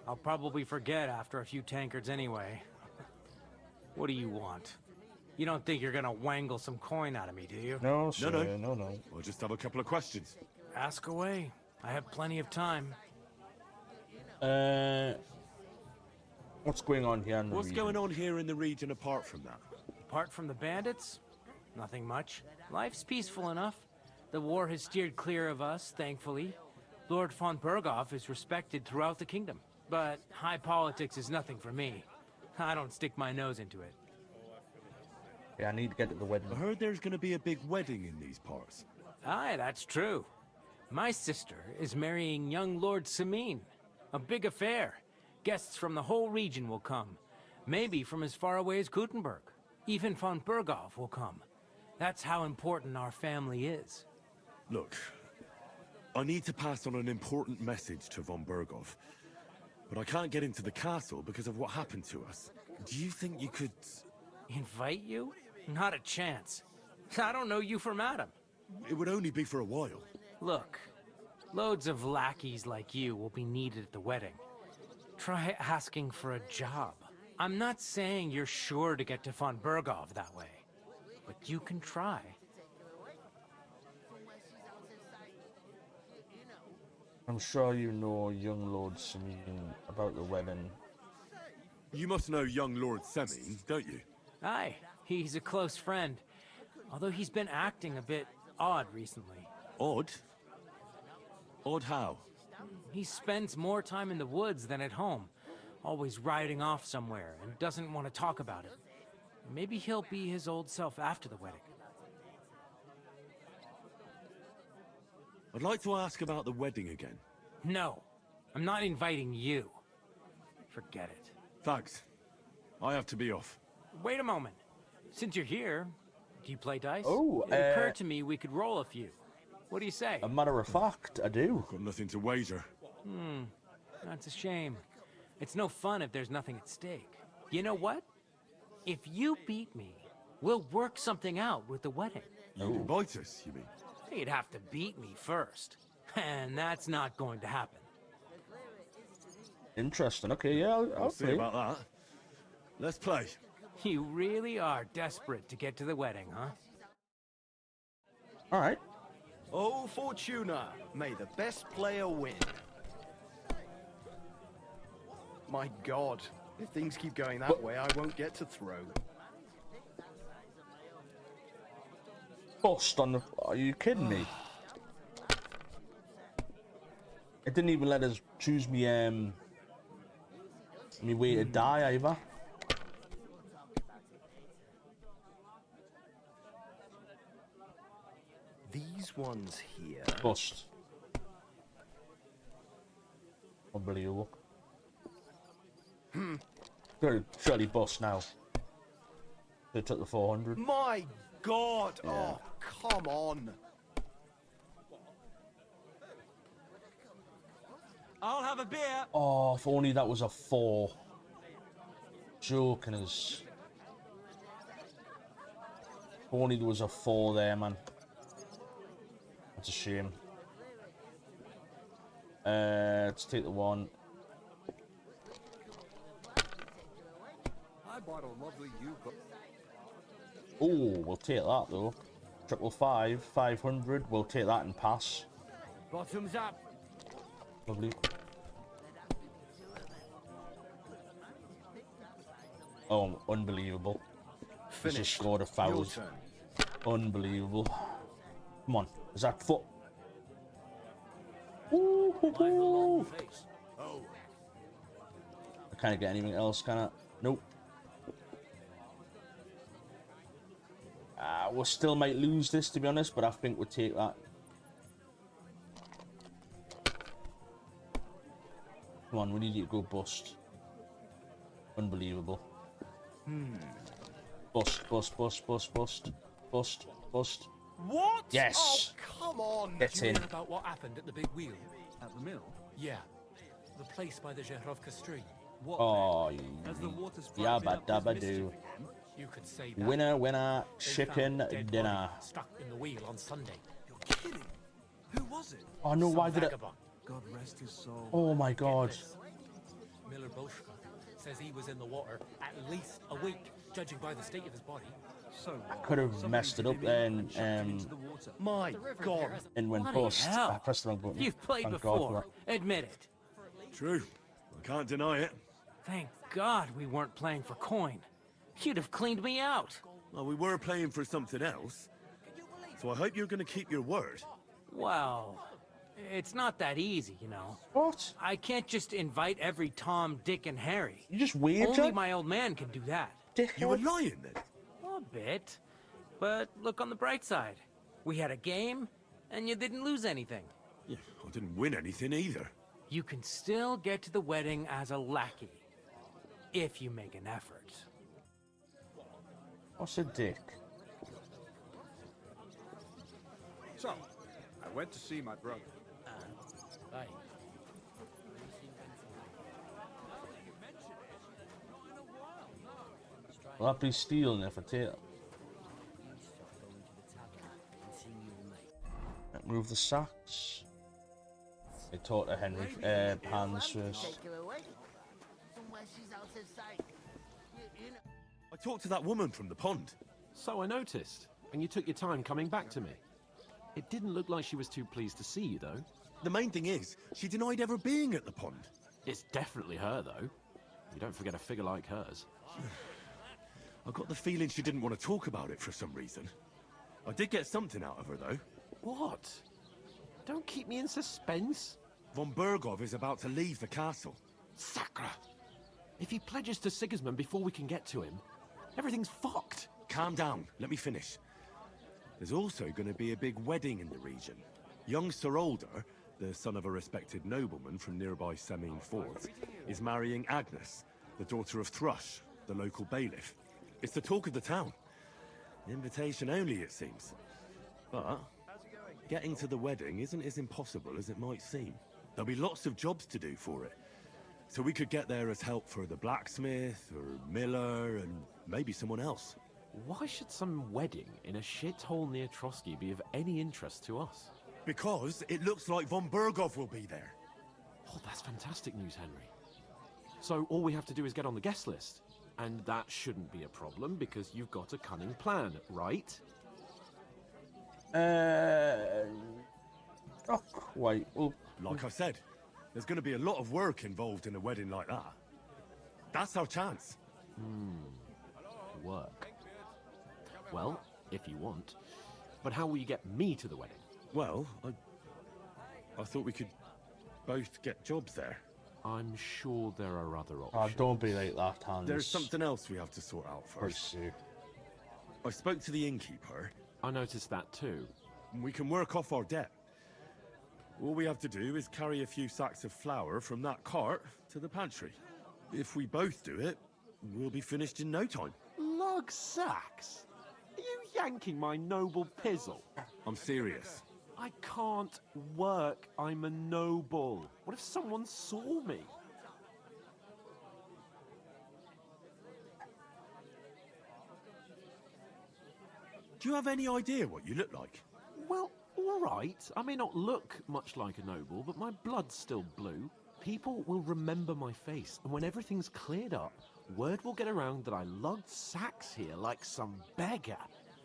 I'll probably forget after a few tankards anyway. What do you want? You don't think you're gonna wangle some coin out of me, do you?
No, sir. No.
I'll just have a couple of questions.
Ask away. I have plenty of time.
What's going on here in the
What's
region?
going on here in the region apart from that?
Apart from the bandits? Nothing much. Life's peaceful enough. The war has steered clear of us, thankfully. Lord von Berghoff is respected throughout the kingdom. But high politics is nothing for me. I don't stick my nose into it.
Yeah, I need to get to the wedding.
I heard there's going to be a big wedding in these parts.
Aye, that's true. My sister is marrying young Lord Samin. A big affair. Guests from the whole region will come. Maybe from as far away as Gutenberg. Even von Berghoff will come. That's how important our family is.
Look, I need to pass on an important message to von Berghoff. But I can't get into the castle because of what happened to us. Do you think you could...
Invite you? Not a chance. I don't know you from Adam.
It would only be for a while.
Look, loads of lackeys like you will be needed at the wedding. Try asking for a job. I'm not saying you're sure to get to von Berghoff that way, but you can try.
I'm sure you know young Lord Simeon about the wedding.
You must know young Lord Semin, don't you?
Aye, he's a close friend. Although he's been acting a bit odd recently.
Odd? Odd how?
He spends more time in the woods than at home. Always riding off somewhere and doesn't want to talk about it. Maybe he'll be his old self after the wedding.
I'd like to ask about the wedding again.
No, I'm not inviting you. Forget it.
Thanks. I have to be off.
Wait a moment. Since you're here, do you play dice?
Oh,
it occurred to me we could roll a few. What do you say?
A matter of fact, I do.
Got nothing to wager.
That's a shame. It's no fun if there's nothing at stake. You know what? If you beat me, we'll work something out with the wedding.
You invite us, you mean?
You'd have to beat me first. And that's not going to happen.
Interesting. Okay, yeah, I'll
see
play.
about that. Let's play.
You really are desperate to get to the wedding, huh?
All right.
Oh, Fortuna, may the best player win. My God, if things keep going that way, I won't get to throw.
Bust on the... Are you kidding me? It didn't even let us choose me way to die either.
These ones here.
Bust. Unbelievable. Surely bust now. They took the 400.
My God!
Yeah.
Oh, come on.
I'll have a beer.
Oh, if only that was a 4. Joking us. If only there was a 4 there, man. That's a shame. Let's take the 1.
I bought a lovely Yuba.
Oh, we'll take that though. 555, 500. We'll take that and pass.
Bottoms up.
Lovely. Oh, unbelievable. He's just scored a foul. Unbelievable. Come on, is that foot? Ooh, I can't get anything else, can I? Nope. We still might lose this, to be honest, but I think we'll take that. Come on, we need you to go bust. Unbelievable. Bust, bust, bust, bust, bust, bust, bust.
What?
Yes.
Oh, come on.
Get in.
About what happened at the big wheel?
At the mill?
Yeah. The place by the Zherovka stream.
What?
Oh,
As the water
yabba dabba do.
You could say that.
Winner, winner,
They
chicken
found a dead
dinner.
body stuck in the wheel on Sunday.
You're kidding. Who was it?
Oh no,
Some
why did it?
vagabond.
God rest his soul.
Oh my god.
Miller Bolshka says he was in the water at least a week, judging by the state of his body.
So
I could have messed it up and
My God.
and when
Bloody
post,
hell.
I pressed the wrong button.
You've played
Thank God for
before. Admit it.
True. I can't deny it.
Thank God we weren't playing for coin. You'd have cleaned me out.
Well, we were playing for something else. So I hope you're going to keep your word.
Well, it's not that easy, you know.
What?
I can't just invite every Tom, Dick, and Harry.
You just wager?
Only my old man can do that.
You were lying then?
A bit. But look on the bright side. We had a game, and you didn't lose anything.
Yeah, I didn't win anything either.
You can still get to the wedding as a lackey. If you make an effort.
What's a dick?
So, I went to see my brother.
Bye.
Will that be stealing if I take it? Move the sacks. I talked to Henry Pans first.
I talked to that woman from the pond.
So I noticed, and you took your time coming back to me. It didn't look like she was too pleased to see you, though.
The main thing is, she denied ever being at the pond.
It's definitely her, though. You don't forget a figure like hers.
I got the feeling she didn't want to talk about it for some reason. I did get something out of her, though.
What? Don't keep me in suspense.
Von Bergov is about to leave the castle.
Sacra! If he pledges to Sigismund before we can get to him, everything's fucked.
Calm down, let me finish. There's also going to be a big wedding in the region. Young Sir Alder, the son of a respected nobleman from nearby Semine Fort, is marrying Agnes, the daughter of Thrush, the local bailiff. It's the talk of the town. Invitation only, it seems. But getting to the wedding isn't as impossible as it might seem. There'll be lots of jobs to do for it. So we could get there as help for the blacksmith, or miller, and maybe someone else.
Why should some wedding in a shithole near Trotsky be of any interest to us?
Because it looks like von Berghoff will be there.
Oh, that's fantastic news, Henry. So all we have to do is get on the guest list. And that shouldn't be a problem because you've got a cunning plan, right?
Not quite. Well,
like I said, there's going to be a lot of work involved in a wedding like that. That's our chance.
Work. Well, if you want. But how will you get me to the wedding?
Well, I thought we could both get jobs there.
I'm sure there are other
oh,
options.
don't be like that, Hans.
There's something else we have to sort out first. I spoke to the innkeeper.
I noticed that too.
We can work off our debt. All we have to do is carry a few sacks of flour from that cart to the pantry. If we both do it, we'll be finished in no time.
Lug sacks? Are you yanking my noble pizzle?
I'm serious.
I can't work. I'm a noble. What if someone saw me?
Do you have any idea what you look like?
Well, all right. I may not look much like a noble, but my blood's still blue. People will remember my face, and when everything's cleared up, word will get around that I lugged sacks here like some beggar,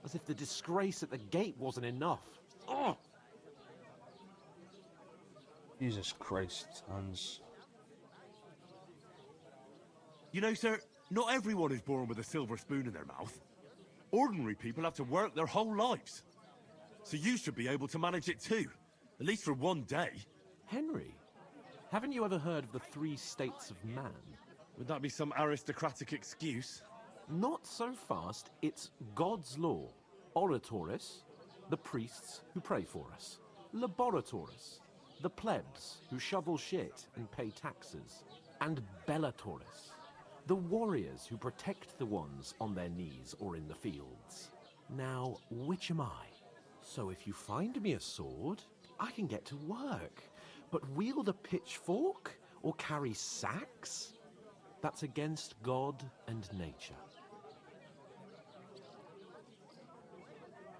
as if the disgrace at the gate wasn't enough. Oh!
Jesus Christ, Hans.
You know, sir, not everyone is born with a silver spoon in their mouth. Ordinary people have to work their whole lives. So you should be able to manage it too, at least for one day.
Henry, haven't you ever heard of the 3 states of man?
Would that be some aristocratic excuse?
Not so fast. It's God's law. Oratoris, the priests who pray for us. Laboratoris, the plebs who shovel shit and pay taxes. And Bellatoris, the warriors who protect the ones on their knees or in the fields. Now, which am I? So if you find me a sword, I can get to work. But wield a pitchfork or carry sacks? That's against God and nature.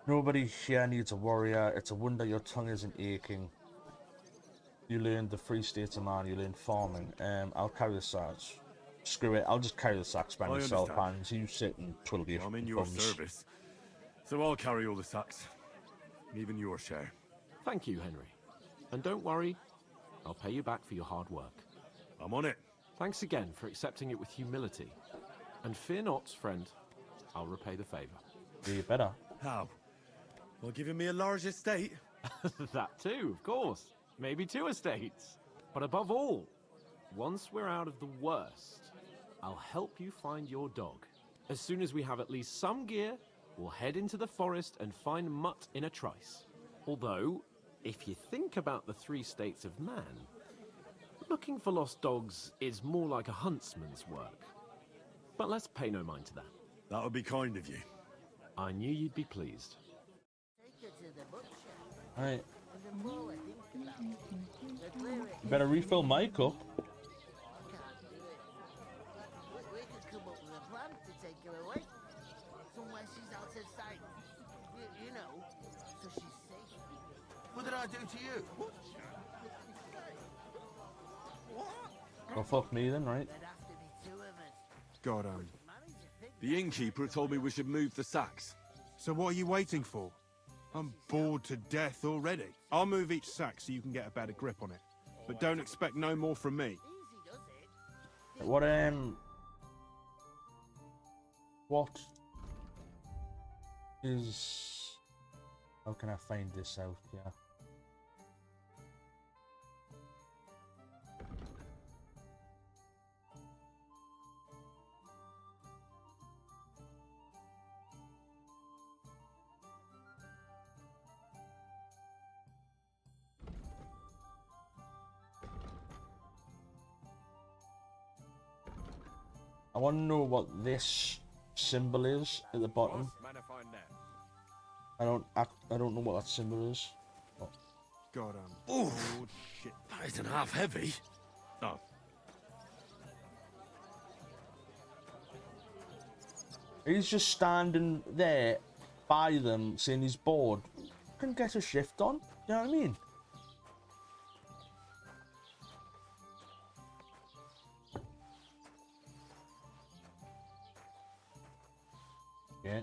Nobody here needs a warrior. It's a wonder your tongue isn't aching. You learned the 3 states of man. You learned farming. I'll carry the sacks. Screw it. I'll just carry the sacks by myself, Hans. You sit and twiddle your
I'm in your
thumbs.
service, so I'll carry all the sacks. Even your share.
Thank you, Henry. And don't worry, I'll pay you back for your hard work.
I'm on it.
Thanks again for accepting it with humility. And fear not, friend, I'll repay the favor.
Do you better?
How? Well, giving me a large estate?
That too, of course. Maybe 2 estates. But above all, once we're out of the worst, I'll help you find your dog. As soon as we have at least some gear, we'll head into the forest and find Mutt in a trice. Although, if you think about the 3 states of man, looking for lost dogs is more like a huntsman's work. But let's pay no mind to that.
That would be kind of you.
I knew you'd be pleased.
Right. Better refill my cup.
What did I do to you?
Well, fuck me then, right?
God,
the innkeeper told me we should move the sacks.
So what are you waiting for? I'm bored to death already. I'll move each sack so you can get a better grip on it. But don't expect no more from me.
What is... How can I find this out, yeah? I want to know what this symbol is at the bottom. I don't know what that symbol is. Oh.
God,
Ooh,
shit.
That isn't half heavy. Oh.
He's just standing there by them saying he's bored. Can get a shift on. You know what I mean? Yeah.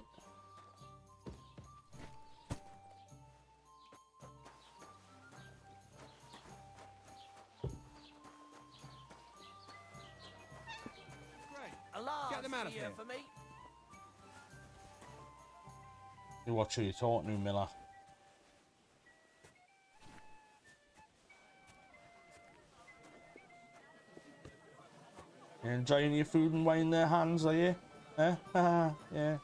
Get them out of here. For me.
You watch who you're talking to, Miller. You enjoying your food and wine in their hands, are you? Eh? Yeah.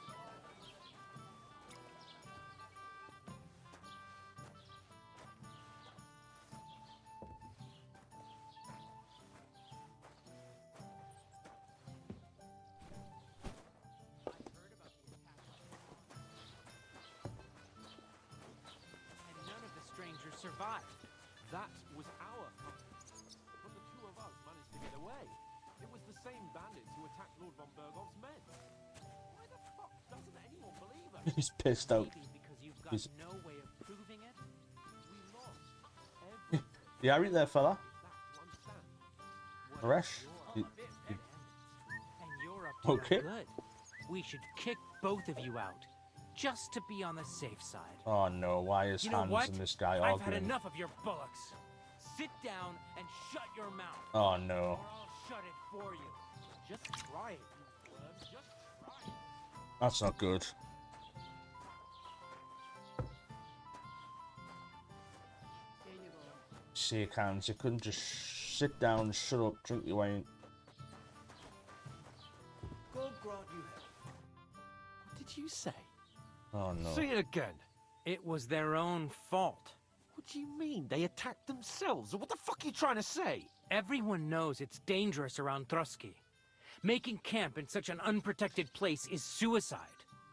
Survived. That was our fault. But the two of us managed to get away. It was the same bandits who attacked Lord von Bergov's men. Why the fuck doesn't anyone believe us?
He's pissed out.
Because you've got no way of proving it.
We lost everything.
Yeah, right there, fella. Resh.
And you're up to
Okay.
no good. We should kick both of you out. Just to be on the safe side.
Oh no, why is
You know
Hans
what?
and this guy
I've had
arguing?
enough of your bullocks. Sit down and shut your mouth.
Oh no.
Or I'll shut it for you. Just try it, you worm. Just try it.
That's not good. Shake hands. You couldn't just sit down, shut up, drink your wine.
God grant you health.
What did you say?
Oh no.
Say it again.
It was their own fault.
What do you mean? They attacked themselves? What the fuck are you trying to say?
Everyone knows it's dangerous around Trusky. Making camp in such an unprotected place is suicide.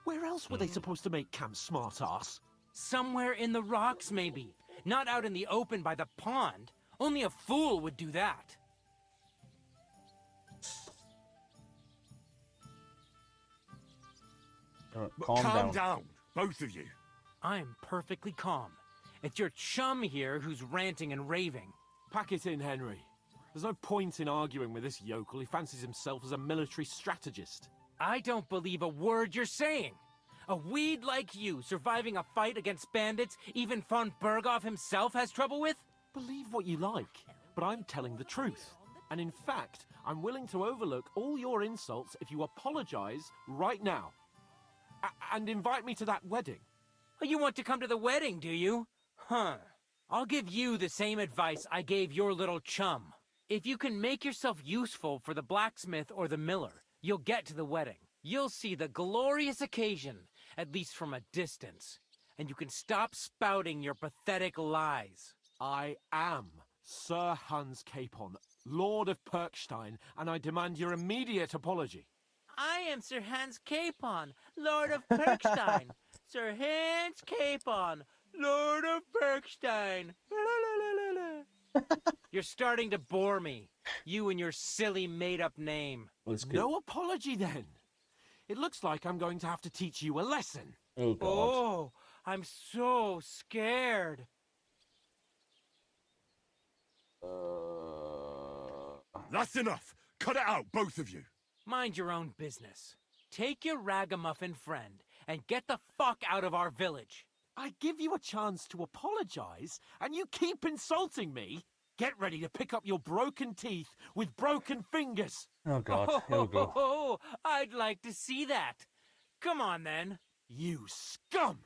Where else were they supposed to make camp, smart-ass?
Somewhere in the rocks, maybe. Not out in the open by the pond. Only a fool would do that.
Calm down, both of you.
I'm perfectly calm. It's your chum here who's ranting and raving.
Pack it in, Henry. There's no point in arguing with this yokel. He fancies himself as a military strategist.
I don't believe a word you're saying. A weed like you surviving a fight against bandits even von Berghoff himself has trouble with?
Believe what you like, but I'm telling the truth. And in fact, I'm willing to overlook all your insults if you apologize right now. And invite me to that wedding.
Oh, you want to come to the wedding, do you? Huh. I'll give you the same advice I gave your little chum. If you can make yourself useful for the blacksmith or the miller, you'll get to the wedding. You'll see the glorious occasion, at least from a distance. And you can stop spouting your pathetic lies.
I am Sir Hans Capon, Lord of Perkstein, and I demand your immediate apology.
I am Sir Hans Capon, Lord of Perkstein. Sir Hans Capon, Lord of Perkstein. You're starting to bore me. You and your silly made-up name.
No apology, then. It looks like I'm going to have to teach you a lesson.
Oh, God.
Oh, I'm so scared.
That's enough. Cut it out, both of you.
Mind your own business. Take your ragamuffin friend and get the fuck out of our village.
I give you a chance to apologize, and you keep insulting me. Get ready to pick up your broken teeth with broken fingers.
Oh, God. Here we go.
Oh, I'd like to see that. Come on, then.
You scum!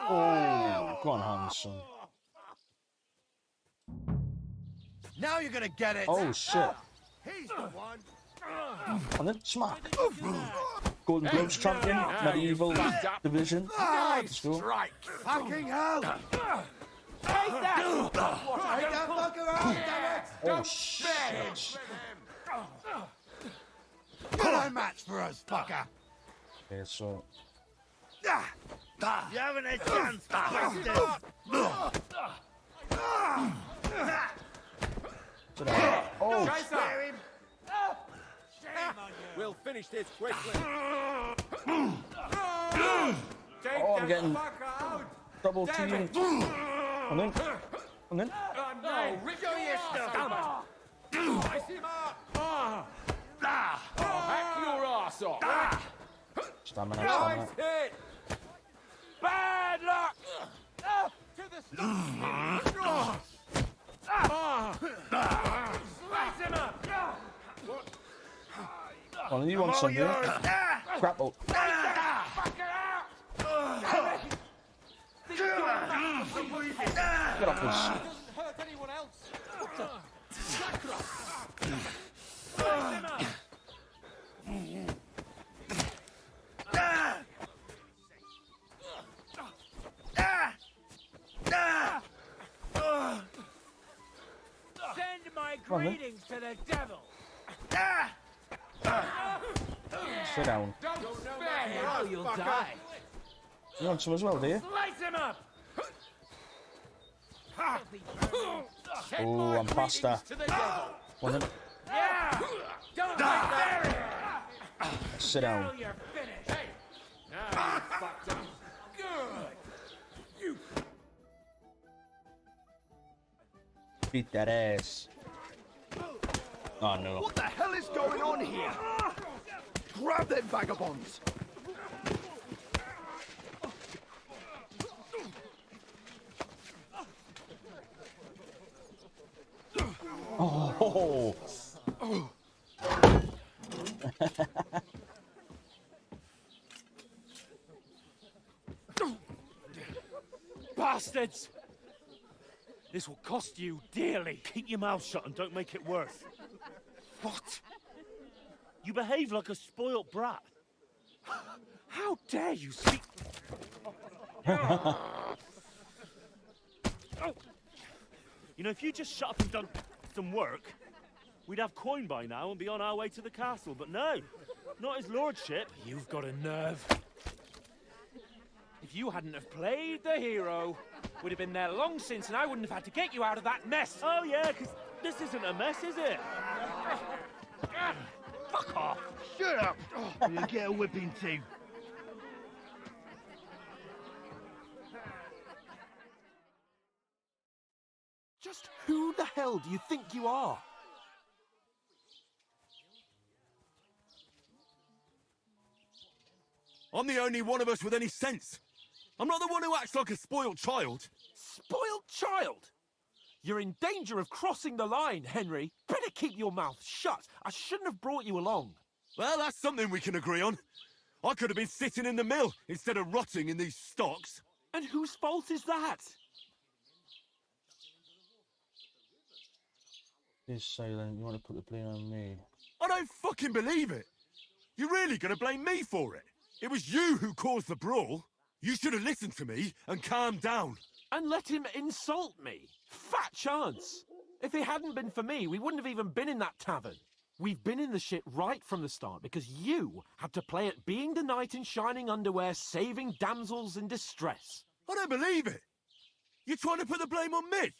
Oh, go on, Hans, son.
Now you're gonna get it.
Oh, shit.
He's the one.
And then smack. Golden Gloves champion, medieval division. Let's go.
Strike. Fucking hell.
Take that!
Take that fucker out, damn it.
Oh, shit.
You're no match for us, fucker.
Okay, so
You haven't a chance, bastard.
oh,
We'll finish this quickly.
oh, I'm getting double teamed. And then, and then.
No, show your stuff.
Slice him up! Hack your ass off!
Stamina,
Nice
stamina.
hit! Bad luck! To the slice him up!
Oh, you want something? Grapple. Get off this.
Hurt anyone else? What the?
Send my greetings to the devil.
Sit down.
Don't spare him or you'll die.
You want some as well, do you?
Slice him up.
Oh, I'm faster. One then.
Yeah. Don't bury him.
Sit down.
Now you're finished. Hey. Now you fucked up. Good. You.
Beat that ass. Oh no.
What the hell is going on here? Grab them vagabonds!
Oh.
Bastards! This will cost you dearly. Keep your mouth shut and don't make it worse. What? You behave like a spoilt brat. How dare you speak... You know, if you just shut up and done some work, we'd have coin by now and be on our way to the castle. But no, not his lordship. You've got a nerve. If you hadn't have played the hero, we'd have been there long since and I wouldn't have had to get you out of that mess. Oh, yeah, because this isn't a mess, is it? Fuck off.
Shut up. You'll get a whipping too.
Just who the hell do you think you are?
I'm the only one of us with any sense. I'm not the one who acts like a spoiled child.
Spoiled child? You're in danger of crossing the line, Henry. Better keep your mouth shut. I shouldn't have brought you along.
Well, that's something we can agree on. I could have been sitting in the mill instead of rotting in these stocks.
And whose fault is that?
He's silent. You want to put the blame on me?
I don't fucking believe it. You're really going to blame me for it? It was you who caused the brawl. You should have listened to me and calmed down.
And let him insult me. Fat chance. If it hadn't been for me, we wouldn't have even been in that tavern. We've been in the shit right from the start because you had to play at being the knight in shining underwear, saving damsels in distress.
I don't believe it. You're trying to put the blame on me?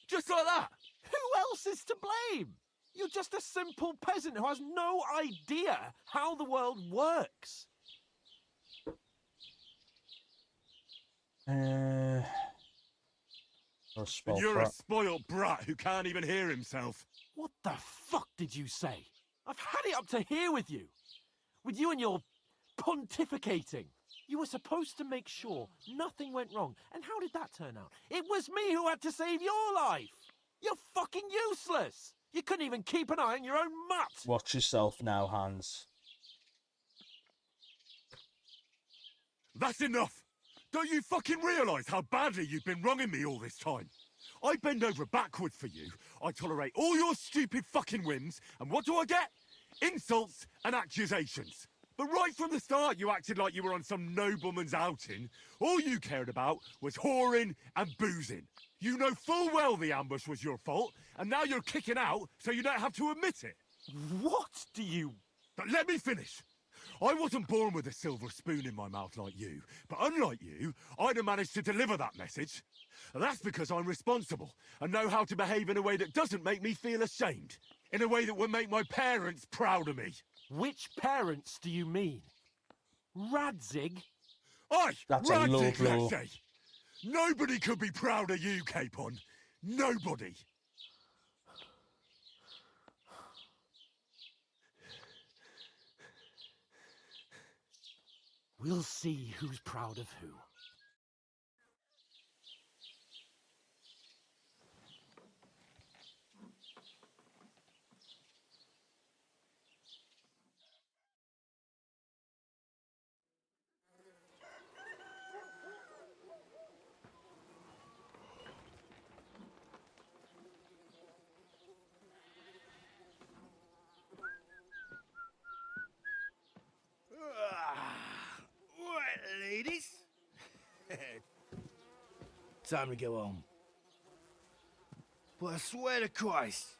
Just like that?
Who else is to blame? You're just a simple peasant who has no idea how the world works.
And you're a spoiled brat who can't even hear himself.
What the fuck did you say? I've had it up to here with you. With you and your pontificating. You were supposed to make sure nothing went wrong. And how did that turn out? It was me who had to save your life. You're fucking useless. You couldn't even keep an eye on your own mutt.
Watch yourself now, Hans.
That's enough. Don't you fucking realise how badly you've been wronging me all this time? I bend over backwards for you. I tolerate all your stupid fucking whims. And what do I get? Insults and accusations. But right from the start, you acted like you were on some nobleman's outing. All you cared about was whoring and boozing. You know full well the ambush was your fault, and now you're kicking out so you don't have to admit it.
What do you...
But let me finish. I wasn't born with a silver spoon in my mouth like you, but unlike you, I'd have managed to deliver that message. And that's because I'm responsible and know how to behave in a way that doesn't make me feel ashamed. In a way that would make my parents proud of me.
Which parents do you mean? Radzig?
Aye,
That's a low
Radzig,
blow.
let's say. Nobody could be proud of you, Capon. Nobody.
We'll see who's proud of who.
Right, ladies. Time to go home. But I swear to Christ,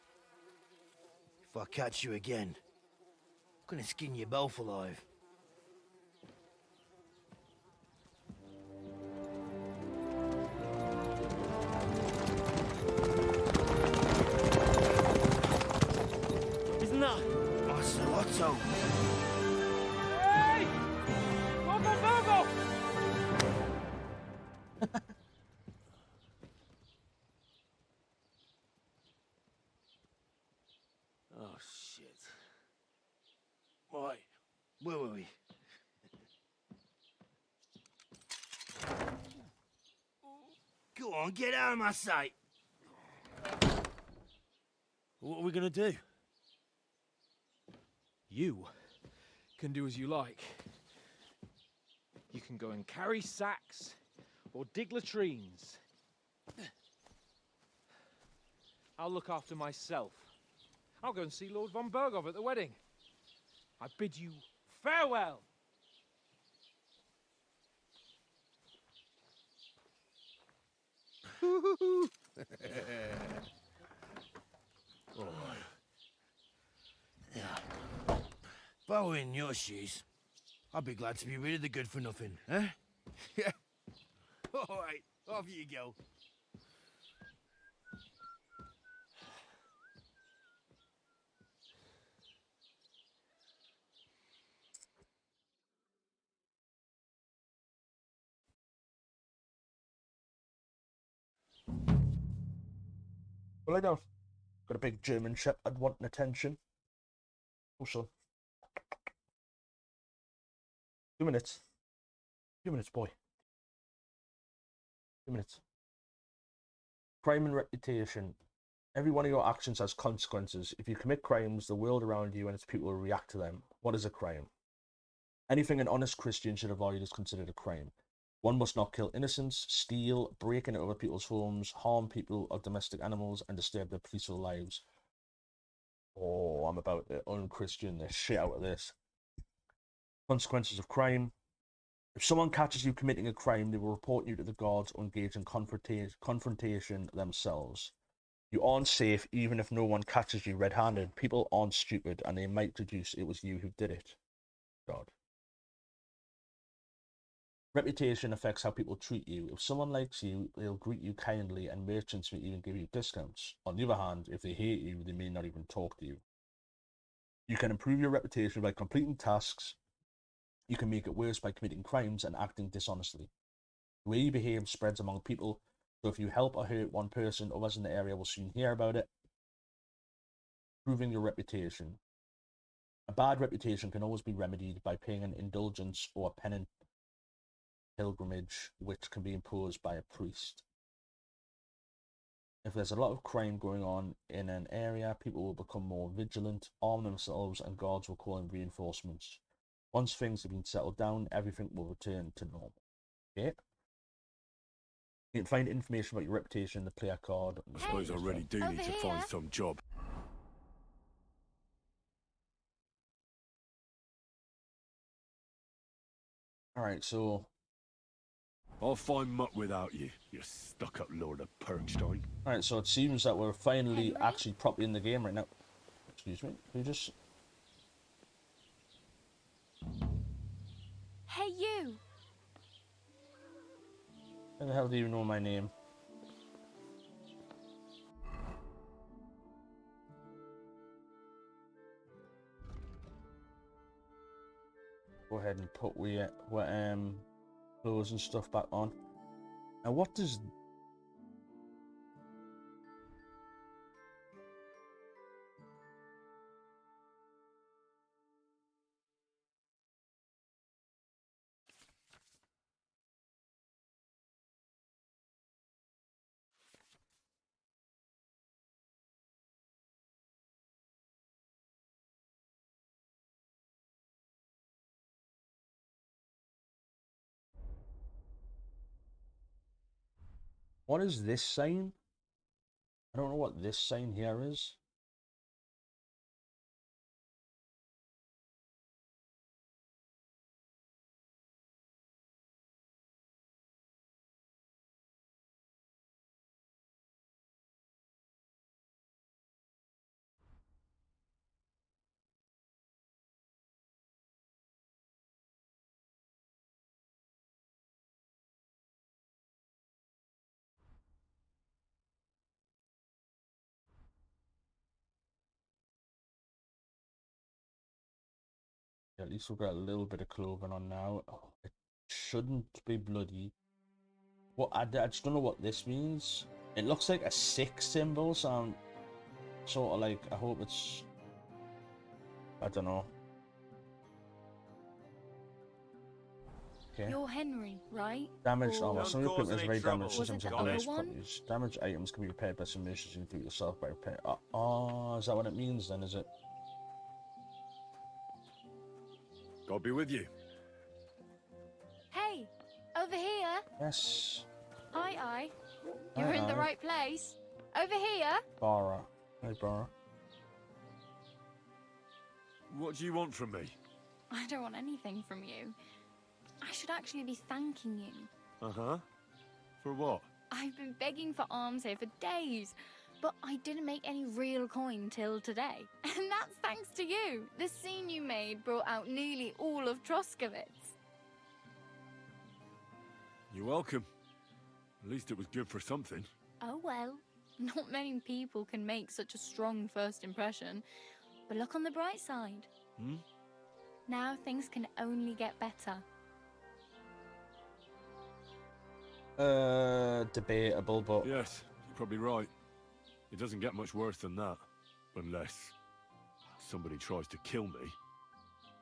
if I catch you again, I'm gonna skin you both alive.
Isn't that?
Otto.
Hey! Virgo!
Oh, shit. Right, where were we? Go on, get out of my sight.
What are we gonna do? You can do as you like. You can go and carry sacks or dig latrines. I'll look after myself. I'll go and see Lord von Berghoff at the wedding. I bid you farewell.
All right. Yeah. If I were in your shoes, I'd be glad to be rid of the good-for-nothing, eh? Yeah. All right, off you go.
Well, I don't. Got a big German shepherd wanting attention. Also, 2 minutes. 2 minutes, boy. 2 minutes. Crime and reputation. Every one of your actions has consequences. If you commit crimes, the world around you and its people will react to them. What is a crime? Anything an honest Christian should avoid is considered a crime. One must not kill innocents, steal, break into other people's homes, harm people or domestic animals, and disturb their peaceful lives. Oh, I'm about to unchristian the shit out of this. Consequences of crime. If someone catches you committing a crime, they will report you to the guards or engage in confrontation themselves. You aren't safe even if no one catches you red-handed. People aren't stupid and they might deduce it was you who did it. God. Reputation affects how people treat you. If someone likes you, they'll greet you kindly and merchants may even give you discounts. On the other hand, if they hate you, they may not even talk to you. You can improve your reputation by completing tasks. You can make it worse by committing crimes and acting dishonestly. The way you behave spreads among people, so if you help or hurt one person, others in the area will soon hear about it. Improving your reputation. A bad reputation can always be remedied by paying an indulgence or a penance pilgrimage, which can be imposed by a priest. If there's a lot of crime going on in an area, people will become more vigilant, arm themselves, and guards will call in reinforcements. Once things have been settled down, everything will return to normal. Okay? You can find information about your reputation in the player card.
I suppose I really do need to find some job.
Alright, so
I'll find muck without you, you stuck-up Lord of Perkstein.
Alright, so it seems that we're finally actually properly in the game right now. Excuse me. You just...
Hey, you!
How the hell do you know my name? Go ahead and put we clothes and stuff back on. Now what does... What is this sign? I don't know what this sign here is. At least we've got a little bit of clothing on now. Oh, it shouldn't be bloody. What I just don't know what this means. It looks like a 6 symbol, so I'm sort of like, I hope it's... I don't know. Okay.
You're Henry, right?
Damaged
Or-
armor. Some of your equipment is very damaged.
Was it
Systems
the
have
other
damaged
one?
properties. Damaged items can be repaired by submersions into yourself by repair. Oh, is that what it means then, is it?
God be with you.
Hey, over here.
Yes.
Aye. You're
Aye,
in the
aye.
right place. Over here.
Bara. Hey, Bara.
What do you want from me?
I don't want anything from you. I should actually be thanking you.
Uh-huh. For what?
I've been begging for alms here for days, but I didn't make any real coin till today. And that's thanks to you. The scene you made brought out nearly all of Troskowitz.
You're welcome. At least it was good for something.
Oh well, not many people can make such a strong first impression. But look on the bright side.
Hmm?
Now things can only get better.
Debatable, but...
Yes, you're probably right. It doesn't get much worse than that. Unless somebody tries to kill me.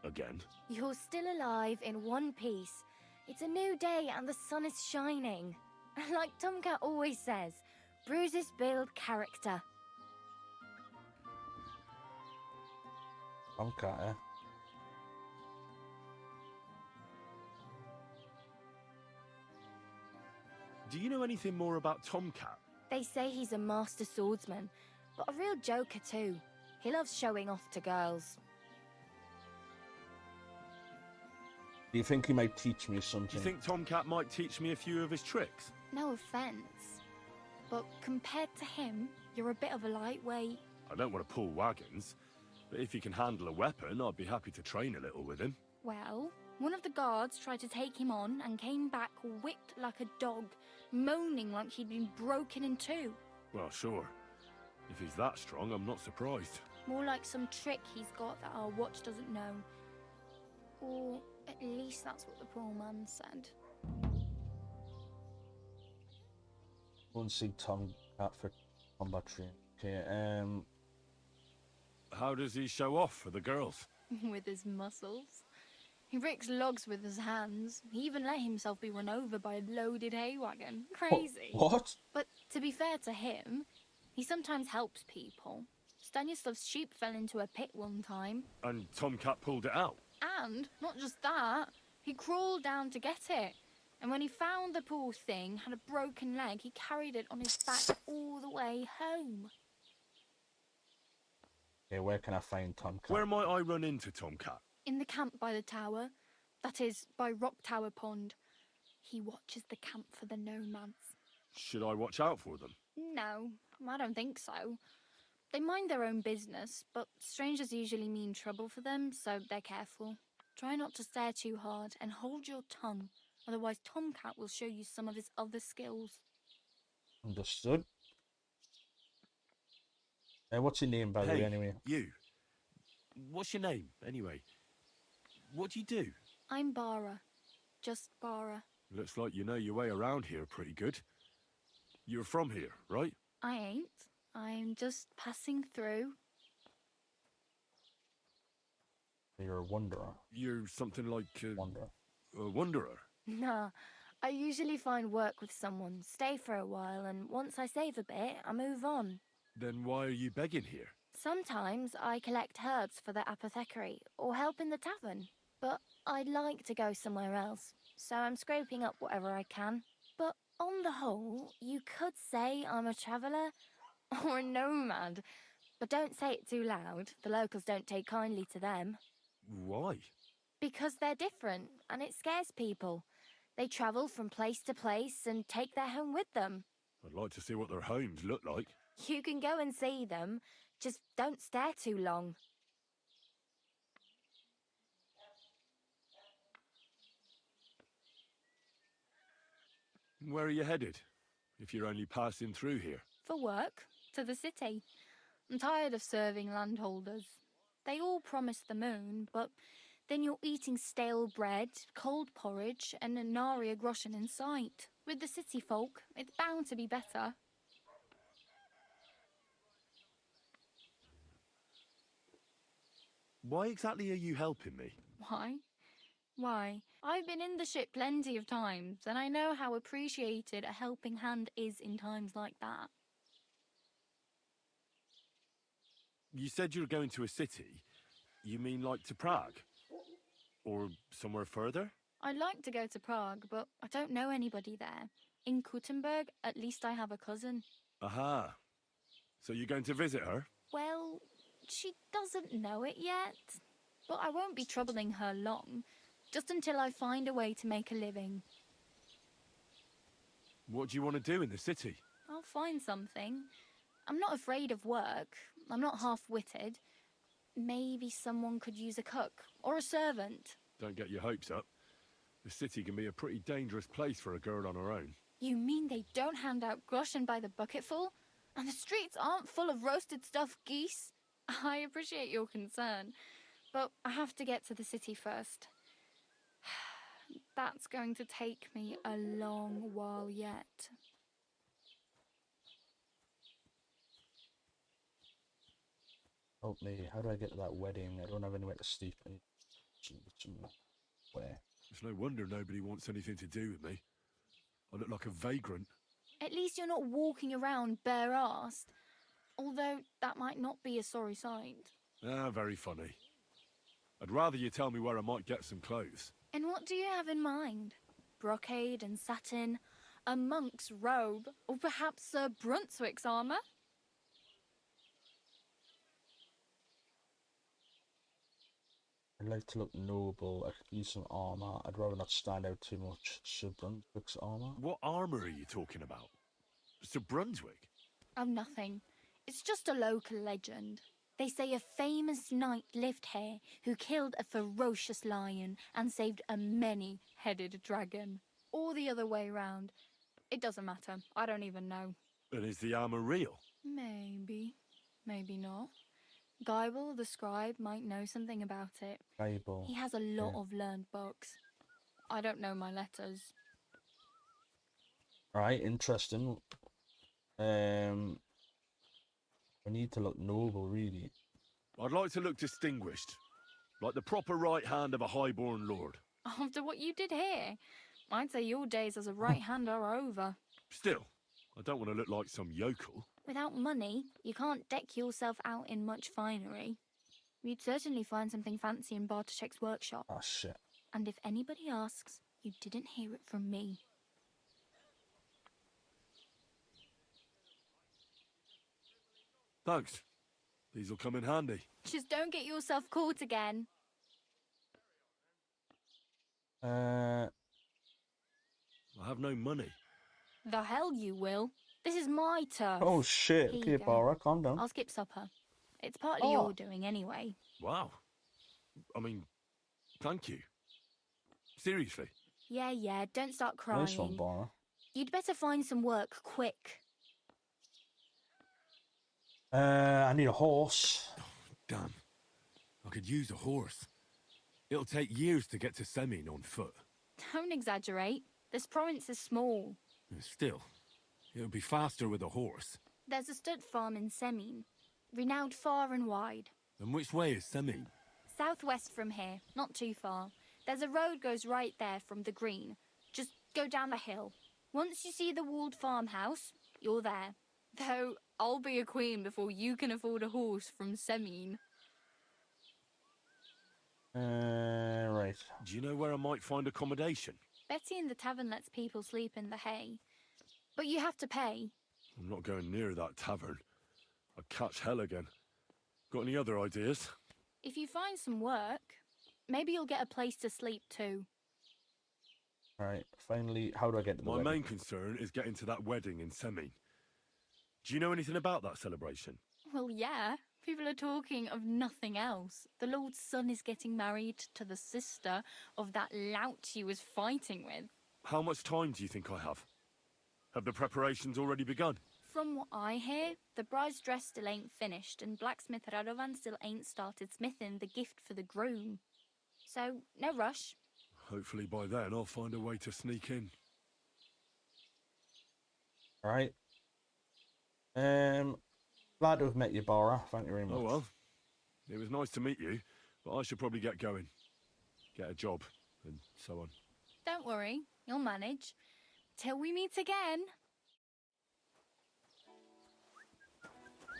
Again.
You're still alive in one piece. It's a new day and the sun is shining. Like Tomcat always says, bruises build character.
Tomcat, eh?
Do you know anything more about Tomcat?
They say he's a master swordsman, but a real joker too. He loves showing off to girls.
Do you think he might teach me something?
Do you think Tomcat might teach me a few of his tricks?
No offense, but compared to him, you're a bit of a lightweight.
I don't want to pull wagons, but if he can handle a weapon, I'd be happy to train a little with him.
Well, one of the guards tried to take him on and came back whipped like a dog, moaning like he'd been broken in two.
Well, sure. If he's that strong, I'm not surprised.
More like some trick he's got that our watch doesn't know. Or at least that's what the poor man said.
Go and see Tomcat for combat training. Okay,
How does he show off for the girls?
With his muscles. He ricks logs with his hands. He even let himself be run over by a loaded hay wagon. Crazy.
What?
But to be fair to him, he sometimes helps people. Stanislav's sheep fell into a pit one time.
And Tomcat pulled it out?
And, not just that, he crawled down to get it. And when he found the poor thing had a broken leg, he carried it on his back all the way home.
Okay, where can I find Tomcat?
Where might I run into Tomcat?
In the camp by the tower. That is, by Rock Tower Pond. He watches the camp for the nomads.
Should I watch out for them?
No, I don't think so.
They mind their own business, but strangers usually mean trouble for them, so they're careful. Try not to stare too hard and hold your tongue, otherwise Tomcat will show you some of his other skills.
Understood. What's your name, by the way, anyway?
You. What's your name, anyway? What do you do?
I'm Bara. Just Bara.
Looks like you know your way around here pretty good. You're from here, right?
I ain't. I'm just passing through.
You're a wanderer.
You're something like
wanderer.
A wanderer?
Nah, I usually find work with someone, stay for a while, and once I save a bit, I move on.
Then why are you begging here?
Sometimes I collect herbs for the apothecary, or help in the tavern. But I'd like to go somewhere else, so I'm scraping up whatever I can. But on the whole, you could say I'm a traveller, or a nomad. But don't say it too loud, the locals don't take kindly to them.
Why?
Because they're different, and it scares people. They travel from place to place and take their home with them.
I'd like to see what their homes look like.
You can go and see them, just don't stare too long.
Where are you headed, if you're only passing through here?
For work, to the city. I'm tired of serving landholders. They all promise the moon, but then you're eating stale bread, cold porridge, and a nary a groschen in sight. With the city folk, it's bound to be better.
Why exactly are you helping me?
Why? Why? I've been in the ship plenty of times, and I know how appreciated a helping hand is in times like that.
You said you were going to a city. You mean like to Prague? Or somewhere further?
I'd like to go to Prague, but I don't know anybody there. In Kuttenberg, at least I have a cousin.
Aha. So you're going to visit her?
Well, she doesn't know it yet. But I won't be troubling her long, just until I find a way to make a living.
What do you want to do in the city?
I'll find something. I'm not afraid of work. I'm not half-witted. Maybe someone could use a cook or a servant.
Don't get your hopes up. The city can be a pretty dangerous place for a girl on her own.
You mean they don't hand out groschen by the bucketful? And the streets aren't full of roasted stuffed geese? I appreciate your concern, but I have to get to the city first. That's going to take me a long while yet.
Help me. How do I get to that wedding? I don't have anywhere to sleep. I need somewhere.
It's no wonder nobody wants anything to do with me. I look like a vagrant.
At least you're not walking around bare-assed. Although that might not be a sorry sight.
Ah, very funny. I'd rather you tell me where I might get some clothes.
And what do you have in mind? Brocade and satin, a monk's robe, or perhaps Sir Brunswick's armour?
I'd like to look noble. I could use some armour. I'd rather not stand out too much. Sir Brunswick's armour?
What armour are you talking about? Sir Brunswick?
Oh, nothing. It's just a local legend. They say a famous knight lived here who killed a ferocious lion and saved a many-headed dragon. Or the other way round. It doesn't matter. I don't even know.
And is the armour real?
Maybe. Maybe not. Geibel, the scribe, might know something about it.
Geibel.
He has a lot of learned books. I don't know my letters.
Right, interesting. I need to look noble, really.
I'd like to look distinguished. Like the proper right hand of a highborn lord.
After what you did here, I'd say your days as a right hand are over.
Still, I don't want to look like some yokel.
Without money, you can't deck yourself out in much finery. You'd certainly find something fancy in Bartoszek's workshop.
Oh, shit.
And if anybody asks, you didn't hear it from me.
Thanks. These'll come in handy.
Just don't get yourself caught again.
I have no money.
The hell you will. This is my turf.
Oh shit.
Here
Okay,
you go.
Barra, calm down.
I'll skip supper. It's partly
Oh.
your doing anyway.
Wow. I mean, thank you. Seriously.
Yeah, don't start crying.
Nice one, Barra.
You'd better find some work quick.
I need a horse.
Damn. I could use a horse. It'll take years to get to Semin on foot.
Don't exaggerate. This province is small.
Still, it'll be faster with a horse.
There's a stud farm in Semin, renowned far and wide.
And which way is Semin?
Southwest from here, not too far. There's a road goes right there from the green. Just go down the hill. Once you see the walled farmhouse, you're there. Though, I'll be a queen before you can afford a horse from Semin.
Right.
Do you know where I might find accommodation?
Betty in the tavern lets people sleep in the hay. But you have to pay.
I'm not going near that tavern. I'd catch hell again. Got any other ideas?
If you find some work, maybe you'll get a place to sleep too.
Alright, finally, how do I get to the
My
wedding?
main concern is getting to that wedding in Semin. Do you know anything about that celebration?
Well, yeah. People are talking of nothing else. The Lord's son is getting married to the sister of that lout he was fighting with.
How much time do you think I have? Have the preparations already begun?
From what I hear, the bride's dress still ain't finished, and blacksmith Radovan still ain't started smithing the gift for the groom. So, no rush.
Hopefully by then I'll find a way to sneak in.
Alright. Glad to have met you, Barra. Thank you very much.
Oh well. It was nice to meet you, but I should probably get going. Get a job, and so on.
Don't worry, you'll manage. Till we meet again.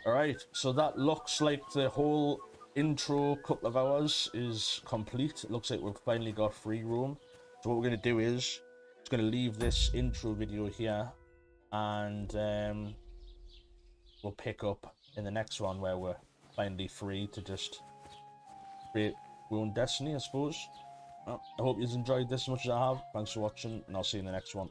Alright, so that looks like the whole intro couple of hours is complete. It looks like we've finally got free roam. So what we're going to do is, just going to leave this intro video here, and we'll pick up in the next one where we're finally free to just create our own destiny, I suppose. Well, I hope you've enjoyed this as much as I have. Thanks for watching, and I'll see you in the next one.